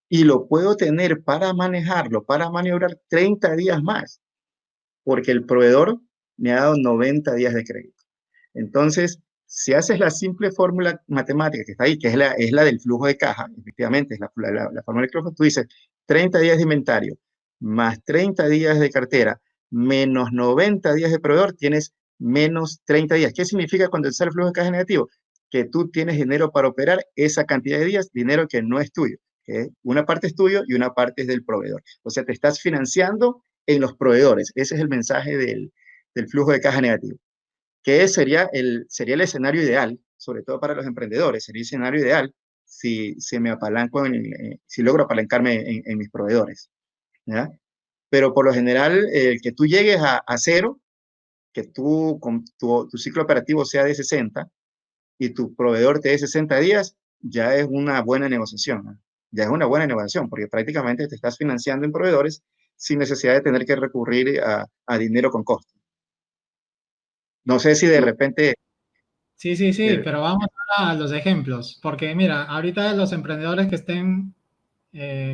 y lo puedo tener para manejarlo, para maniobrar 30 días más, porque el proveedor me ha dado 90 días de crédito. Entonces, si haces la simple fórmula matemática que está ahí, que es la del flujo de caja, efectivamente, es la fórmula del flujo, tú dices 30 días de inventario más 30 días de cartera menos 90 días de proveedor, tienes menos 30 días. ¿Qué significa cuando sale el flujo de caja negativo? Que tú tienes dinero para operar esa cantidad de días, dinero que no es tuyo. ¿Okay? Una parte es tuyo y una parte es del proveedor. O sea, te estás financiando en los proveedores. Ese es el mensaje del flujo de caja negativo. Que sería el escenario ideal, sobre todo para los emprendedores, sería el escenario ideal si me apalanco, si logro apalancarme en mis proveedores. ¿Ya? Pero por lo general, que tú llegues a cero, que con tu ciclo operativo sea de 60 y tu proveedor te dé 60 días, ya es una buena negociación. ¿No? Ya es una buena negociación, porque prácticamente te estás financiando en proveedores sin necesidad de tener que recurrir a dinero con costo. No sé si de repente... Sí, sí, sí, pero vamos a los ejemplos, porque mira, ahorita los emprendedores que estén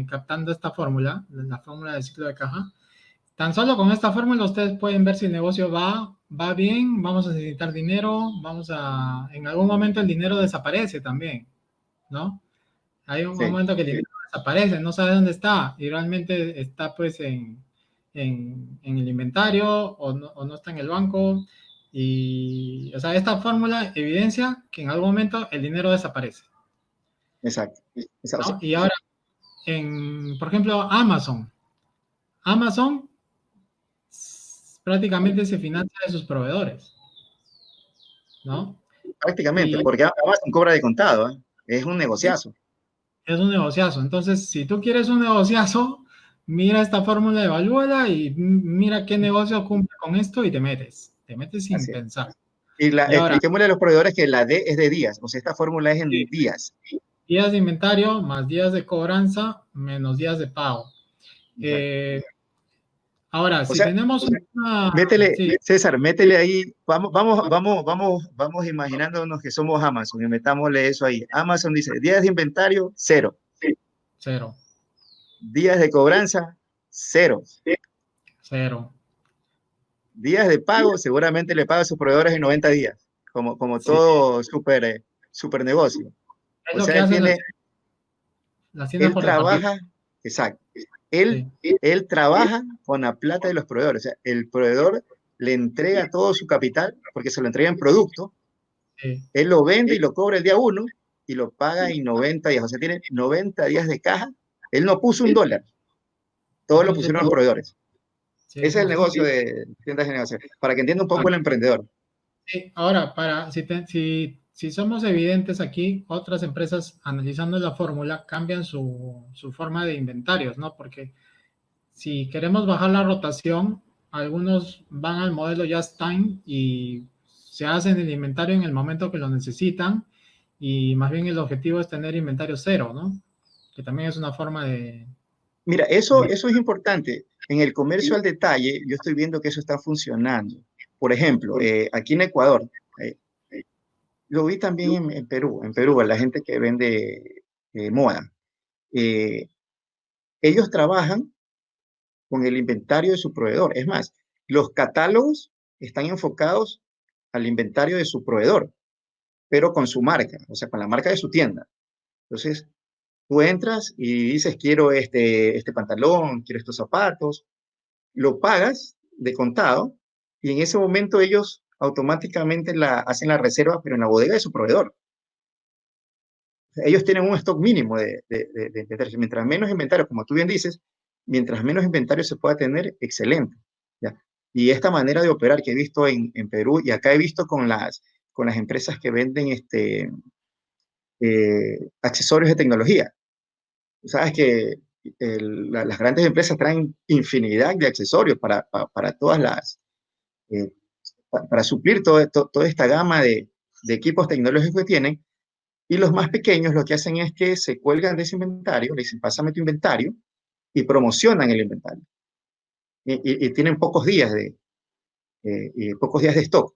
captando esta fórmula, la fórmula del ciclo de caja, tan solo con esta fórmula ustedes pueden ver si el negocio va bien, vamos a necesitar dinero, en algún momento el dinero desaparece también, ¿no? Hay un Sí. momento que el dinero desaparece, no sabe dónde está y realmente está pues en el inventario o no está en el banco. Y, o sea, esta fórmula evidencia que en algún momento el dinero desaparece. Exacto. ¿No? Y ahora, por ejemplo, Amazon prácticamente se financia de sus proveedores, ¿no? Prácticamente, Y porque Amazon cobra de contado, ¿eh? Es un sí, negociazo. es un negociazo. Entonces, si tú quieres un negociazo, mira esta fórmula, evalúala y mira qué negocio cumple con esto y te metes sin Así es. pensar. Y Y ahora, expliquémosle a los proveedores que la D es de días, o sea, esta fórmula es en días. días de inventario más días de cobranza menos días de pago. Ahora, O si sea, tenemos una... métele, Sí, César, métele ahí, vamos imaginándonos que somos Amazon y metámosle eso ahí. Amazon dice, días de inventario, cero. cero, Días de cobranza, cero. cero. Días de pago, seguramente le paga a sus proveedores en 90 días, como Sí, todo super negocio. es O lo sea, que él hacen tiene, las tiendas él por departamento. trabaja, exacto, él, Sí, él trabaja con la plata de los proveedores. O sea, el proveedor le entrega todo su capital porque se lo entrega en producto, sí, él lo vende y lo cobra el día 1 y lo paga en 90 días. O sea, tiene 90 días de caja. Él no puso un dólar, todo lo sí, pusieron los proveedores. sí, Ese es sí, el sí. negocio de tiendas de negocio, para que entienda un poco el emprendedor. Sí, ahora, si somos evidentes aquí, otras empresas analizando la fórmula cambian su forma de inventarios, ¿no? Porque si queremos bajar la rotación, algunos van al modelo Just Time y se hacen el inventario en el momento que lo necesitan y más bien el objetivo es tener inventario cero, ¿no? Que también es una forma Mira, eso, de- eso es importante. En el comercio al detalle, yo estoy viendo que eso está funcionando. Por ejemplo, aquí en Ecuador, eh, lo vi también en Perú, a la gente que vende moda. Eh, Ellos trabajan con el inventario de su proveedor. Es más, los catálogos están enfocados al inventario de su proveedor, pero con su marca, o sea, con la marca de su tienda. Entonces, tú entras y dices, quiero este pantalón, quiero estos zapatos, lo pagas de contado y en ese momento ellos automáticamente hacen la reserva, pero en la bodega de su proveedor. O sea, ellos tienen un stock mínimo de inventario. Mientras menos inventario, como tú bien dices, mientras menos inventario se pueda tener, excelente. ¿Ya? Y esta manera de operar que he visto en Perú y acá he visto con las empresas que venden accesorios de tecnología. Sabes que las grandes empresas traen infinidad de accesorios para todas eh, para suplir toda esta gama de equipos tecnológicos que tienen. Y los más pequeños lo que hacen es que se cuelgan de ese inventario, le dicen, pásame tu inventario, y promocionan el inventario. Y tienen pocos días de stock.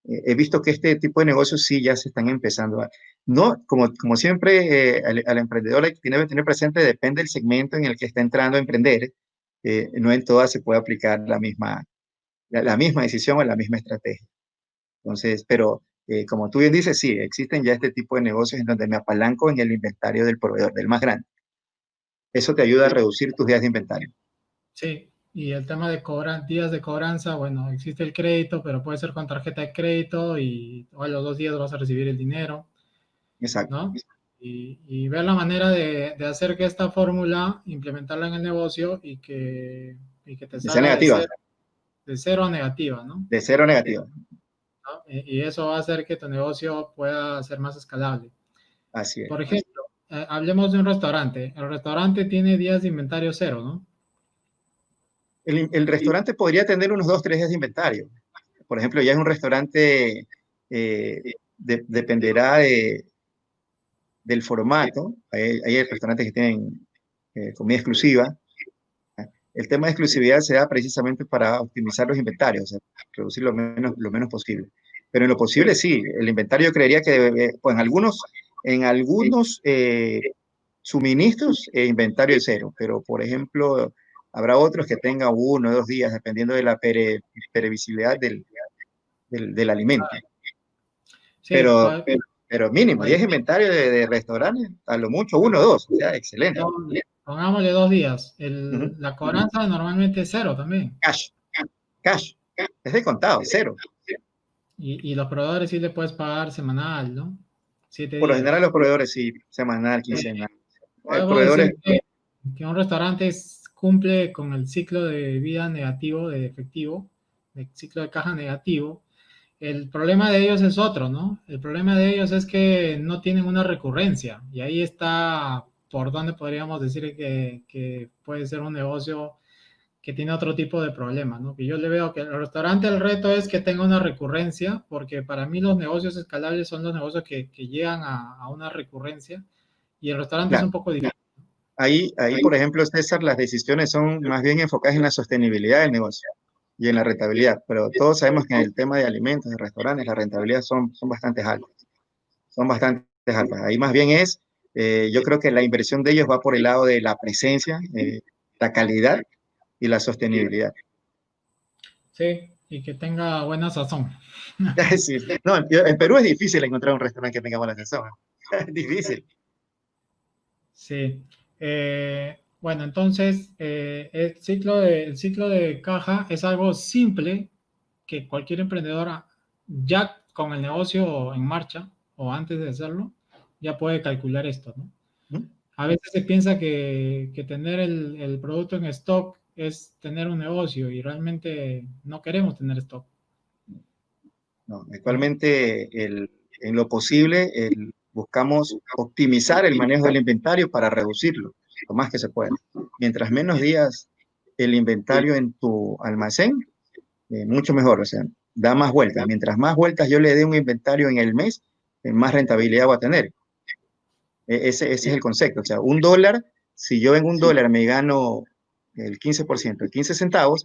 He visto que este tipo de negocios sí ya se están empezando a... No, como siempre, al emprendedor tiene que tener presente, depende del segmento en el que está entrando a emprender. No en todas se puede aplicar la misma decisión o la misma estrategia. Entonces, pero como tú bien dices, sí, existen ya este tipo de negocios en donde me apalanco en el inventario del proveedor, del más grande. Eso te ayuda a reducir tus días de inventario. Sí, y el tema de días de cobranza, bueno, existe el crédito, pero puede ser con tarjeta de crédito y a los 2 días vas a recibir el dinero, Exacto. ¿no? Y ver la manera de hacer que esta fórmula, implementarla en el negocio y que te De ser salga negativa, de cero a negativa, ¿no? de cero negativa. ¿No? Y eso va a hacer que tu negocio pueda ser más escalable. Así es. Por ejemplo, hablemos de un restaurante. El restaurante tiene días de inventario cero, ¿no? El restaurante podría tener unos 2, 3 días de inventario. Por ejemplo, ya es un restaurante, dependerá del formato. Hay restaurantes que tienen comida exclusiva. El tema de exclusividad se da precisamente para optimizar los inventarios, o sea, reducir lo menos posible. Pero en lo posible, sí, el inventario yo creería que pues en algunos suministros, inventario es cero, pero por ejemplo, habrá otros que tengan 1 o 2 días, dependiendo de la previsibilidad del alimento. Sí, Pero, pero mínimo, 10 inventarios de restaurantes, a lo mucho 1 o 2, o sea, excelente. pongámosle 2 días. Ujú. La cobranza normalmente es cero también. Cash, cash, es de contado, cero. Y los proveedores sí le puedes pagar semanal, ¿no? siete Por lo general, los días. proveedores sí, semanal, quincenal. Podemos Proveedores, decir que un restaurante cumple con el ciclo de vida negativo de efectivo, el ciclo de caja negativo. El problema de ellos es otro, ¿no? El problema de ellos es que no tienen una recurrencia y ahí está por donde podríamos decir que puede ser un negocio que tiene otro tipo de problemas, ¿no? Que yo le veo que el restaurante el reto es que tenga una recurrencia, porque para mí los negocios escalables son los negocios que llegan a una recurrencia y el restaurante es claro. un poco difícil. Ahí, por ejemplo, César, las decisiones son más bien enfocadas en la sostenibilidad del negocio y en la rentabilidad. Pero todos sabemos que en el tema de alimentos, de restaurantes, la rentabilidad son bastante altas. Son bastante altas. Ahí más bien yo creo que la inversión de ellos va por el lado de la presencia, la calidad y la sostenibilidad. Sí, y que tenga buena sazón. Sí. No, en Perú es difícil encontrar un restaurante que tenga buena sazón. Es difícil. Sí. Bueno, entonces el ciclo de caja es algo simple que cualquier emprendedora ya con el negocio en marcha o antes de hacerlo ya puede calcular esto, ¿no? ¿Mm? A veces se piensa que tener el producto en stock es tener un negocio y realmente no queremos tener stock. No, ¿no? actualmente en lo posible buscamos optimizar el manejo del inventario para reducirlo lo más que se pueda. Mientras menos días el inventario en tu almacén, mucho mejor, o sea, da más vueltas. Mientras más vueltas yo le dé un inventario en el mes, más rentabilidad va a tener. Ese es el concepto, o sea, un dólar, si yo en un dólar me gano el 15%, 15 centavos,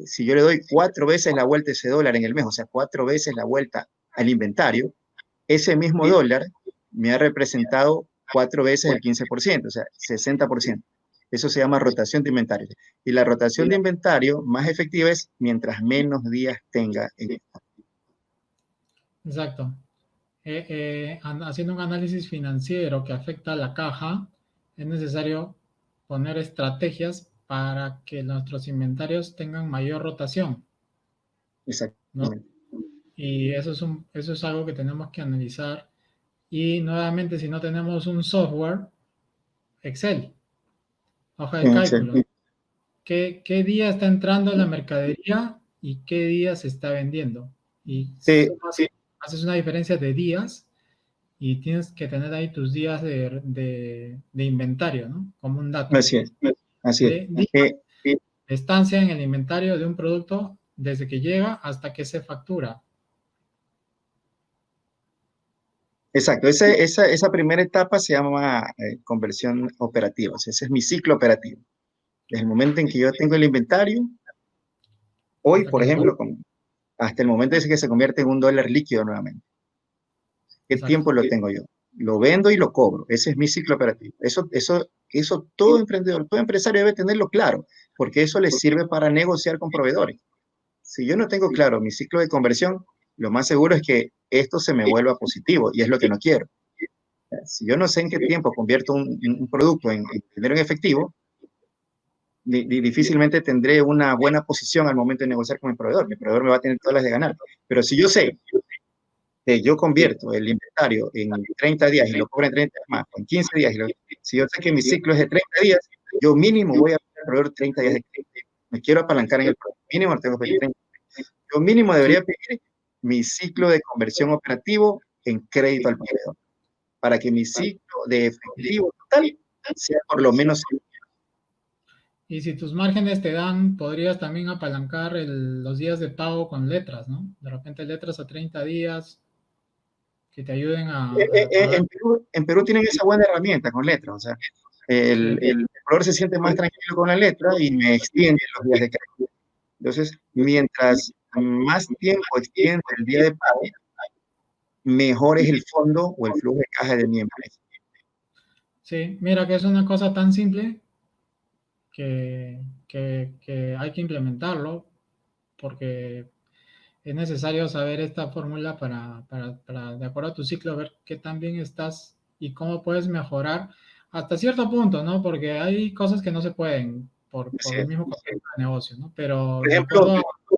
si yo le doy 4 veces la vuelta a ese dólar en el mes, o sea, 4 veces la vuelta al inventario, ese mismo dólar me ha representado 4 veces el 15%, o sea, 60%. Eso se llama rotación de inventario. Y la rotación de inventario más efectiva es mientras menos días tenga en stock. Exacto. Haciendo un análisis financiero que afecta a la caja, es necesario poner estrategias para que nuestros inventarios tengan mayor rotación, ¿no? Exactamente. Y eso es algo que tenemos que analizar. Y nuevamente, si no tenemos un software, Excel, hoja de cálculo, Excel. ¿qué día está entrando la mercadería y qué día se está vendiendo? Y Sí, haces una diferencia de días y tienes que tener ahí tus días de inventario, ¿no? Como un dato. así es, así es. De días Eh, de estancia en el inventario de un producto desde que llega hasta que se factura. exacto, esa primera etapa se llama conversión operativa, o sea, ese es mi ciclo operativo. Desde el momento en que yo tengo el inventario, hoy, Hasta que por se ejemplo, factura. hasta el momento en que se convierte en un dólar líquido nuevamente. ¿Qué Exacto. tiempo lo tengo yo? Lo vendo y lo cobro. Ese es mi ciclo operativo. Eso todo emprendedor, todo empresario debe tenerlo claro, porque eso le sirve para negociar con proveedores. Si yo no tengo claro mi ciclo de conversión, lo más seguro es que esto se me vuelva positivo y es lo que no quiero. Si yo no sé en qué tiempo convierto un producto en dinero en efectivo, difícilmente tendré una buena posición al momento de negociar con el proveedor. El proveedor me va a tener todas las de ganar. Pero si yo sé que yo convierto el inventario en 30 días y lo cobro en 30 días más, o en 15 días, si yo sé que mi ciclo es de 30 días, yo mínimo voy a pedir al proveedor 30 días de crédito. Me quiero apalancar en el producto. Mínimo tengo que pedir 30. Yo mínimo debería pedir mi ciclo de conversión operativo en crédito al proveedor, para que mi ciclo de efectivo total sea por lo menos. Y si tus márgenes te dan, podrías también apalancar los días de pago con letras, ¿no? De repente letras a 30 días que te ayuden a dar. En Perú tienen esa buena herramienta con letras, o sea, Sí. el proveedor se siente más tranquilo con la letra y me extiende los días de crédito. Entonces, mientras más tiempo extiende el día de pago, mejor es el fondo o el flujo de caja de mi empresa. Sí, mira que es una cosa tan simple que hay que implementarlo porque es necesario saber esta fórmula para, de acuerdo a tu ciclo, ver qué tan bien estás y cómo puedes mejorar hasta cierto punto, ¿no? Porque hay cosas que no se pueden por Así el es. mismo concepto de negocio, ¿no? Pero Por de ejemplo, acuerdo a...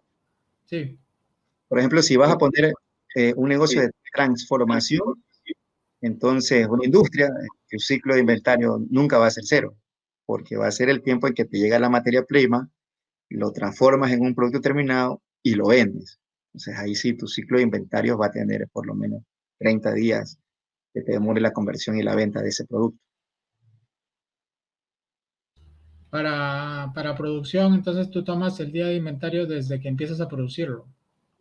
Sí, por ejemplo, si vas a poner un negocio de transformación, entonces una industria, tu ciclo de inventario nunca va a ser cero, porque va a ser el tiempo en que te llega la materia prima, lo transformas en un producto terminado y lo vendes. Entonces ahí sí tu ciclo de inventarios va a tener por lo menos 30 días que te demore la conversión y la venta de ese producto. para producción, entonces tú tomas el día de inventario desde que empiezas a producirlo.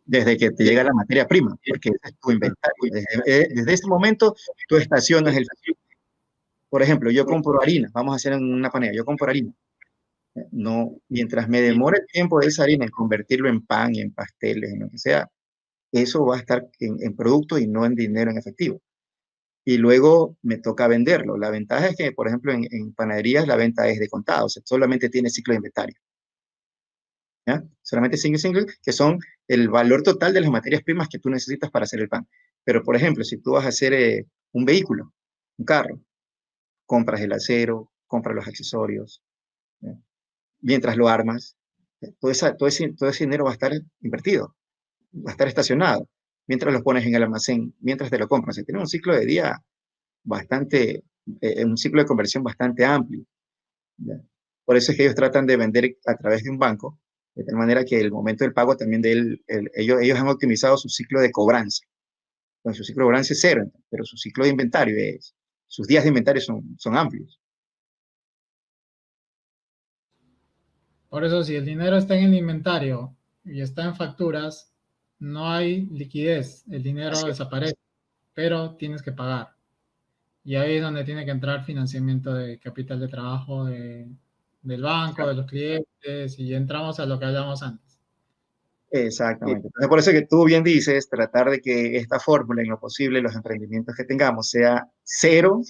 Desde que te llega la materia prima, porque ese es tu inventario. Desde ese momento tú estacionas el... Por ejemplo, yo compro harina, vamos a hacer una panera, yo compro harina. No, mientras me demore el tiempo de esa harina en convertirlo en pan y en pasteles, en lo que sea, eso va a estar en producto y no en dinero en efectivo. Y luego me toca venderlo. La ventaja es que, por ejemplo, en panaderías la venta es de contado, o sea, solamente tiene ciclo de inventario. ¿Ya? Solamente single, que son el valor total de las materias primas que tú necesitas para hacer el pan. Pero, por ejemplo, si tú vas a hacer un vehículo, un carro, compras el acero, compras los accesorios, ¿ya? Mientras lo armas, todo ese dinero va a estar invertido, va a estar estacionado, mientras lo pones en el almacén, mientras te lo compras. Se tiene un ciclo de día bastante, un ciclo de conversión bastante amplio. ¿Ya? Por eso es que ellos tratan de vender a través de un banco, De tal manera que el momento del pago también de él, ellos han optimizado su ciclo de cobranza. Bueno, su ciclo de cobranza es cero, pero su ciclo de inventario sus días de inventario son amplios. Por eso, si el dinero está en el inventario y está en facturas, no hay liquidez, el dinero Así es. desaparece, pero tienes que pagar. Y ahí es donde tiene que entrar financiamiento de capital de trabajo del banco, de los clientes, y entramos a lo que hablamos antes. Exactamente. Entonces, por eso que tú bien dices, tratar de que esta fórmula, en lo posible, los emprendimientos que tengamos, sea cero,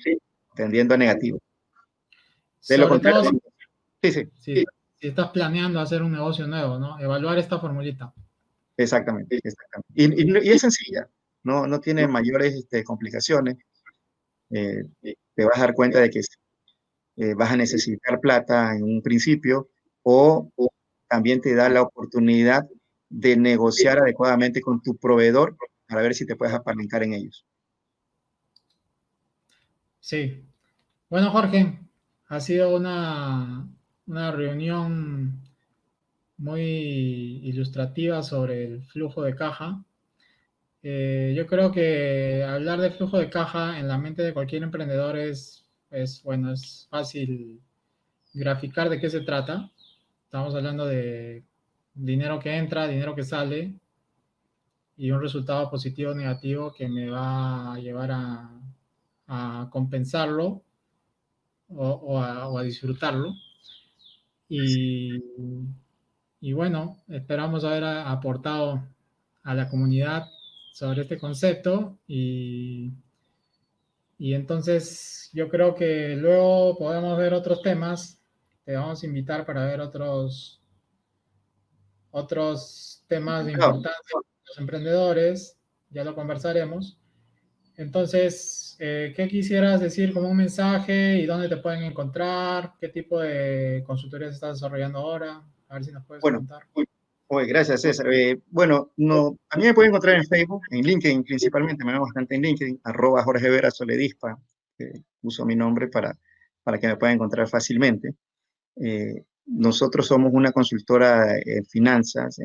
tendiendo a negativo. De lo Sobre todo contrario, sí, sí, si estás planeando hacer un negocio nuevo, ¿no? Evaluar esta formulita. exactamente, exactamente. Y es sencilla, no tiene mayores complicaciones. Eh, Te vas a dar cuenta de que vas a necesitar plata en un principio o también te da la oportunidad de negociar adecuadamente con tu proveedor para ver si te puedes apalancar en ellos. Sí. Bueno, Jorge, ha sido una reunión muy ilustrativa sobre el flujo de caja. Yo creo que hablar de flujo de caja en la mente de cualquier emprendedor bueno, es fácil graficar de qué se trata. Estamos hablando de dinero que entra, dinero que sale y un resultado positivo o negativo que me va a llevar a compensarlo o a disfrutarlo. Y, y bueno, esperamos haber aportado a la comunidad sobre este concepto y entonces yo creo que luego podemos ver otros temas. Te vamos a invitar para ver otros temas de Claro. importancia para los emprendedores. Ya lo conversaremos. Entonces, ¿qué quisieras decir como un mensaje y dónde te pueden encontrar? ¿Qué tipo de consultorías estás desarrollando ahora? A ver si nos puedes Bueno, comentar. oye, gracias, César. Bueno, no, a mí me pueden encontrar en Facebook, en LinkedIn principalmente, me veo bastante en LinkedIn, @Jorge Vera Soledispa, uso mi nombre para que me puedan encontrar fácilmente. Nosotros somos una consultora en finanzas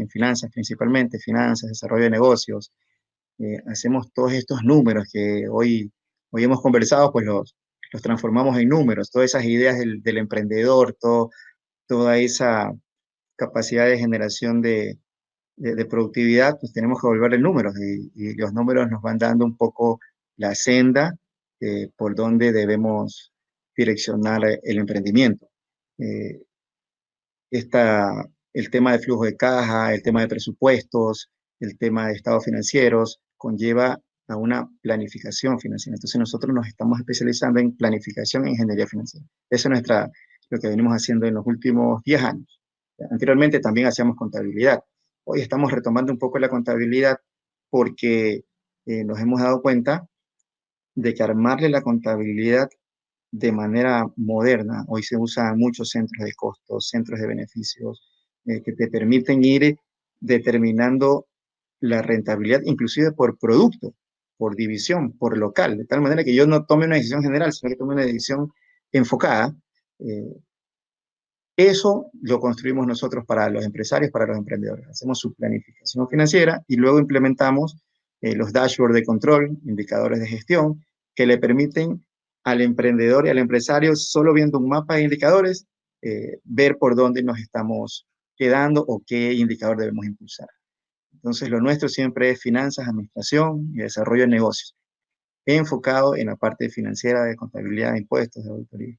principalmente, finanzas, desarrollo de negocios. Hacemos todos estos números que hoy hemos conversado, pues los transformamos en números, todas esas ideas del emprendedor, toda esa capacidad de generación de productividad, pues tenemos que volver en números y los números nos van dando un poco la senda por donde debemos direccionar el emprendimiento. Eh, el tema de flujo de caja, el tema de presupuestos, el tema de estados financieros, conlleva a una planificación financiera. Entonces nosotros nos estamos especializando en planificación e ingeniería financiera. Eso es lo que venimos haciendo en los últimos 10 años. Anteriormente también hacíamos contabilidad. Hoy estamos retomando un poco la contabilidad porque nos hemos dado cuenta de que armarle la contabilidad de manera moderna. Hoy se usan muchos centros de costos, centros de beneficios, que te permiten ir determinando la rentabilidad, inclusive por producto, por división, por local, de tal manera que yo no tome una decisión general, sino que tome una decisión enfocada. Eh, Eso lo construimos nosotros para los empresarios, para los emprendedores. Hacemos su planificación financiera y luego implementamos los dashboards de control, indicadores de gestión, que le permiten al emprendedor y al empresario, solo viendo un mapa de indicadores, ver por dónde nos estamos quedando o qué indicador debemos impulsar. Entonces, lo nuestro siempre es finanzas, administración y desarrollo de negocios, enfocado en la parte financiera de contabilidad, de impuestos, de auditoría.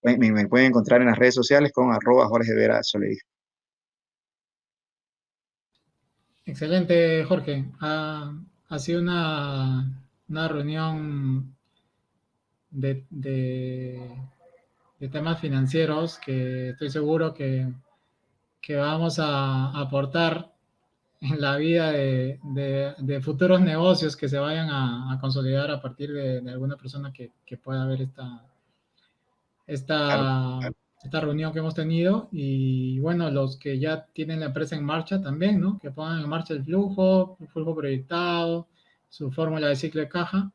Me pueden encontrar en las redes sociales con @Jorge Vera Soledad. Excelente, Jorge. Ha sido una reunión de temas financieros que estoy seguro que vamos a aportar en la vida de futuros negocios que se vayan a consolidar a partir de alguna persona que pueda ver Claro, esta reunión que hemos tenido. Y bueno, los que ya tienen la empresa en marcha también, ¿no? Que pongan en marcha el flujo proyectado, su fórmula de ciclo de caja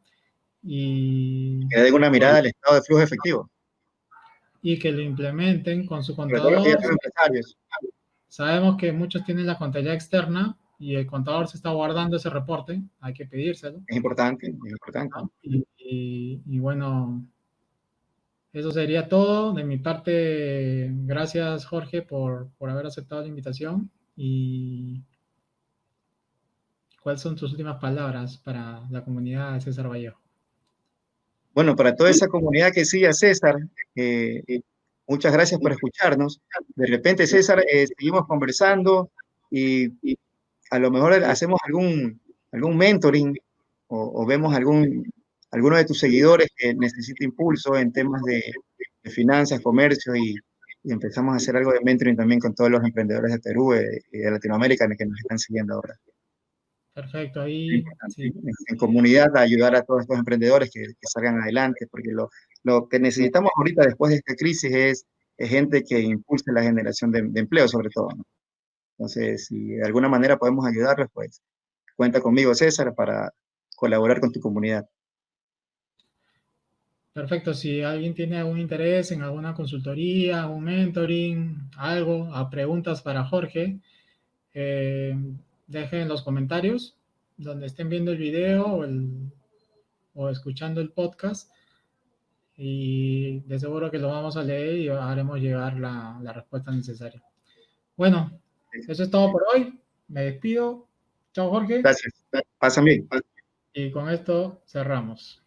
y, que den una mirada al estado de flujo efectivo, y que lo implementen con su sobre todo contador. aquellos empresarios. Sabemos que muchos tienen la contabilidad externa y el contador se está guardando ese reporte, hay que pedírselo, Es importante, es importante. ¿no? Y bueno, eso sería todo. De mi parte, gracias Jorge por haber aceptado la invitación. ¿Y cuáles son tus últimas palabras para la comunidad de César Vallejo? Bueno, para toda esa comunidad que sigue a César, eh, muchas gracias por escucharnos. De repente, César, seguimos conversando y a lo mejor hacemos algún mentoring o vemos alguno de tus seguidores que necesita impulso en temas de finanzas, comercio y empezamos a hacer algo de mentoring también con todos los emprendedores de Perú y de Latinoamérica que nos están siguiendo ahora. Perfecto, Es ahí importante sí. en comunidad ayudar a todos estos emprendedores que salgan adelante, porque lo que necesitamos ahorita después de esta crisis es gente que impulse la generación de empleo sobre todo, ¿no? Entonces, si de alguna manera podemos ayudarles, pues cuenta conmigo, César, para colaborar con tu comunidad. Perfecto, si alguien tiene algún interés en alguna consultoría, un mentoring, algo, a preguntas para Jorge, eh, dejen en los comentarios donde estén viendo el video o escuchando el podcast y de seguro que lo vamos a leer y haremos llegar la respuesta necesaria. Bueno, eso es todo por hoy. Me despido. Chao, Jorge. Gracias. Pásame. Y con esto cerramos.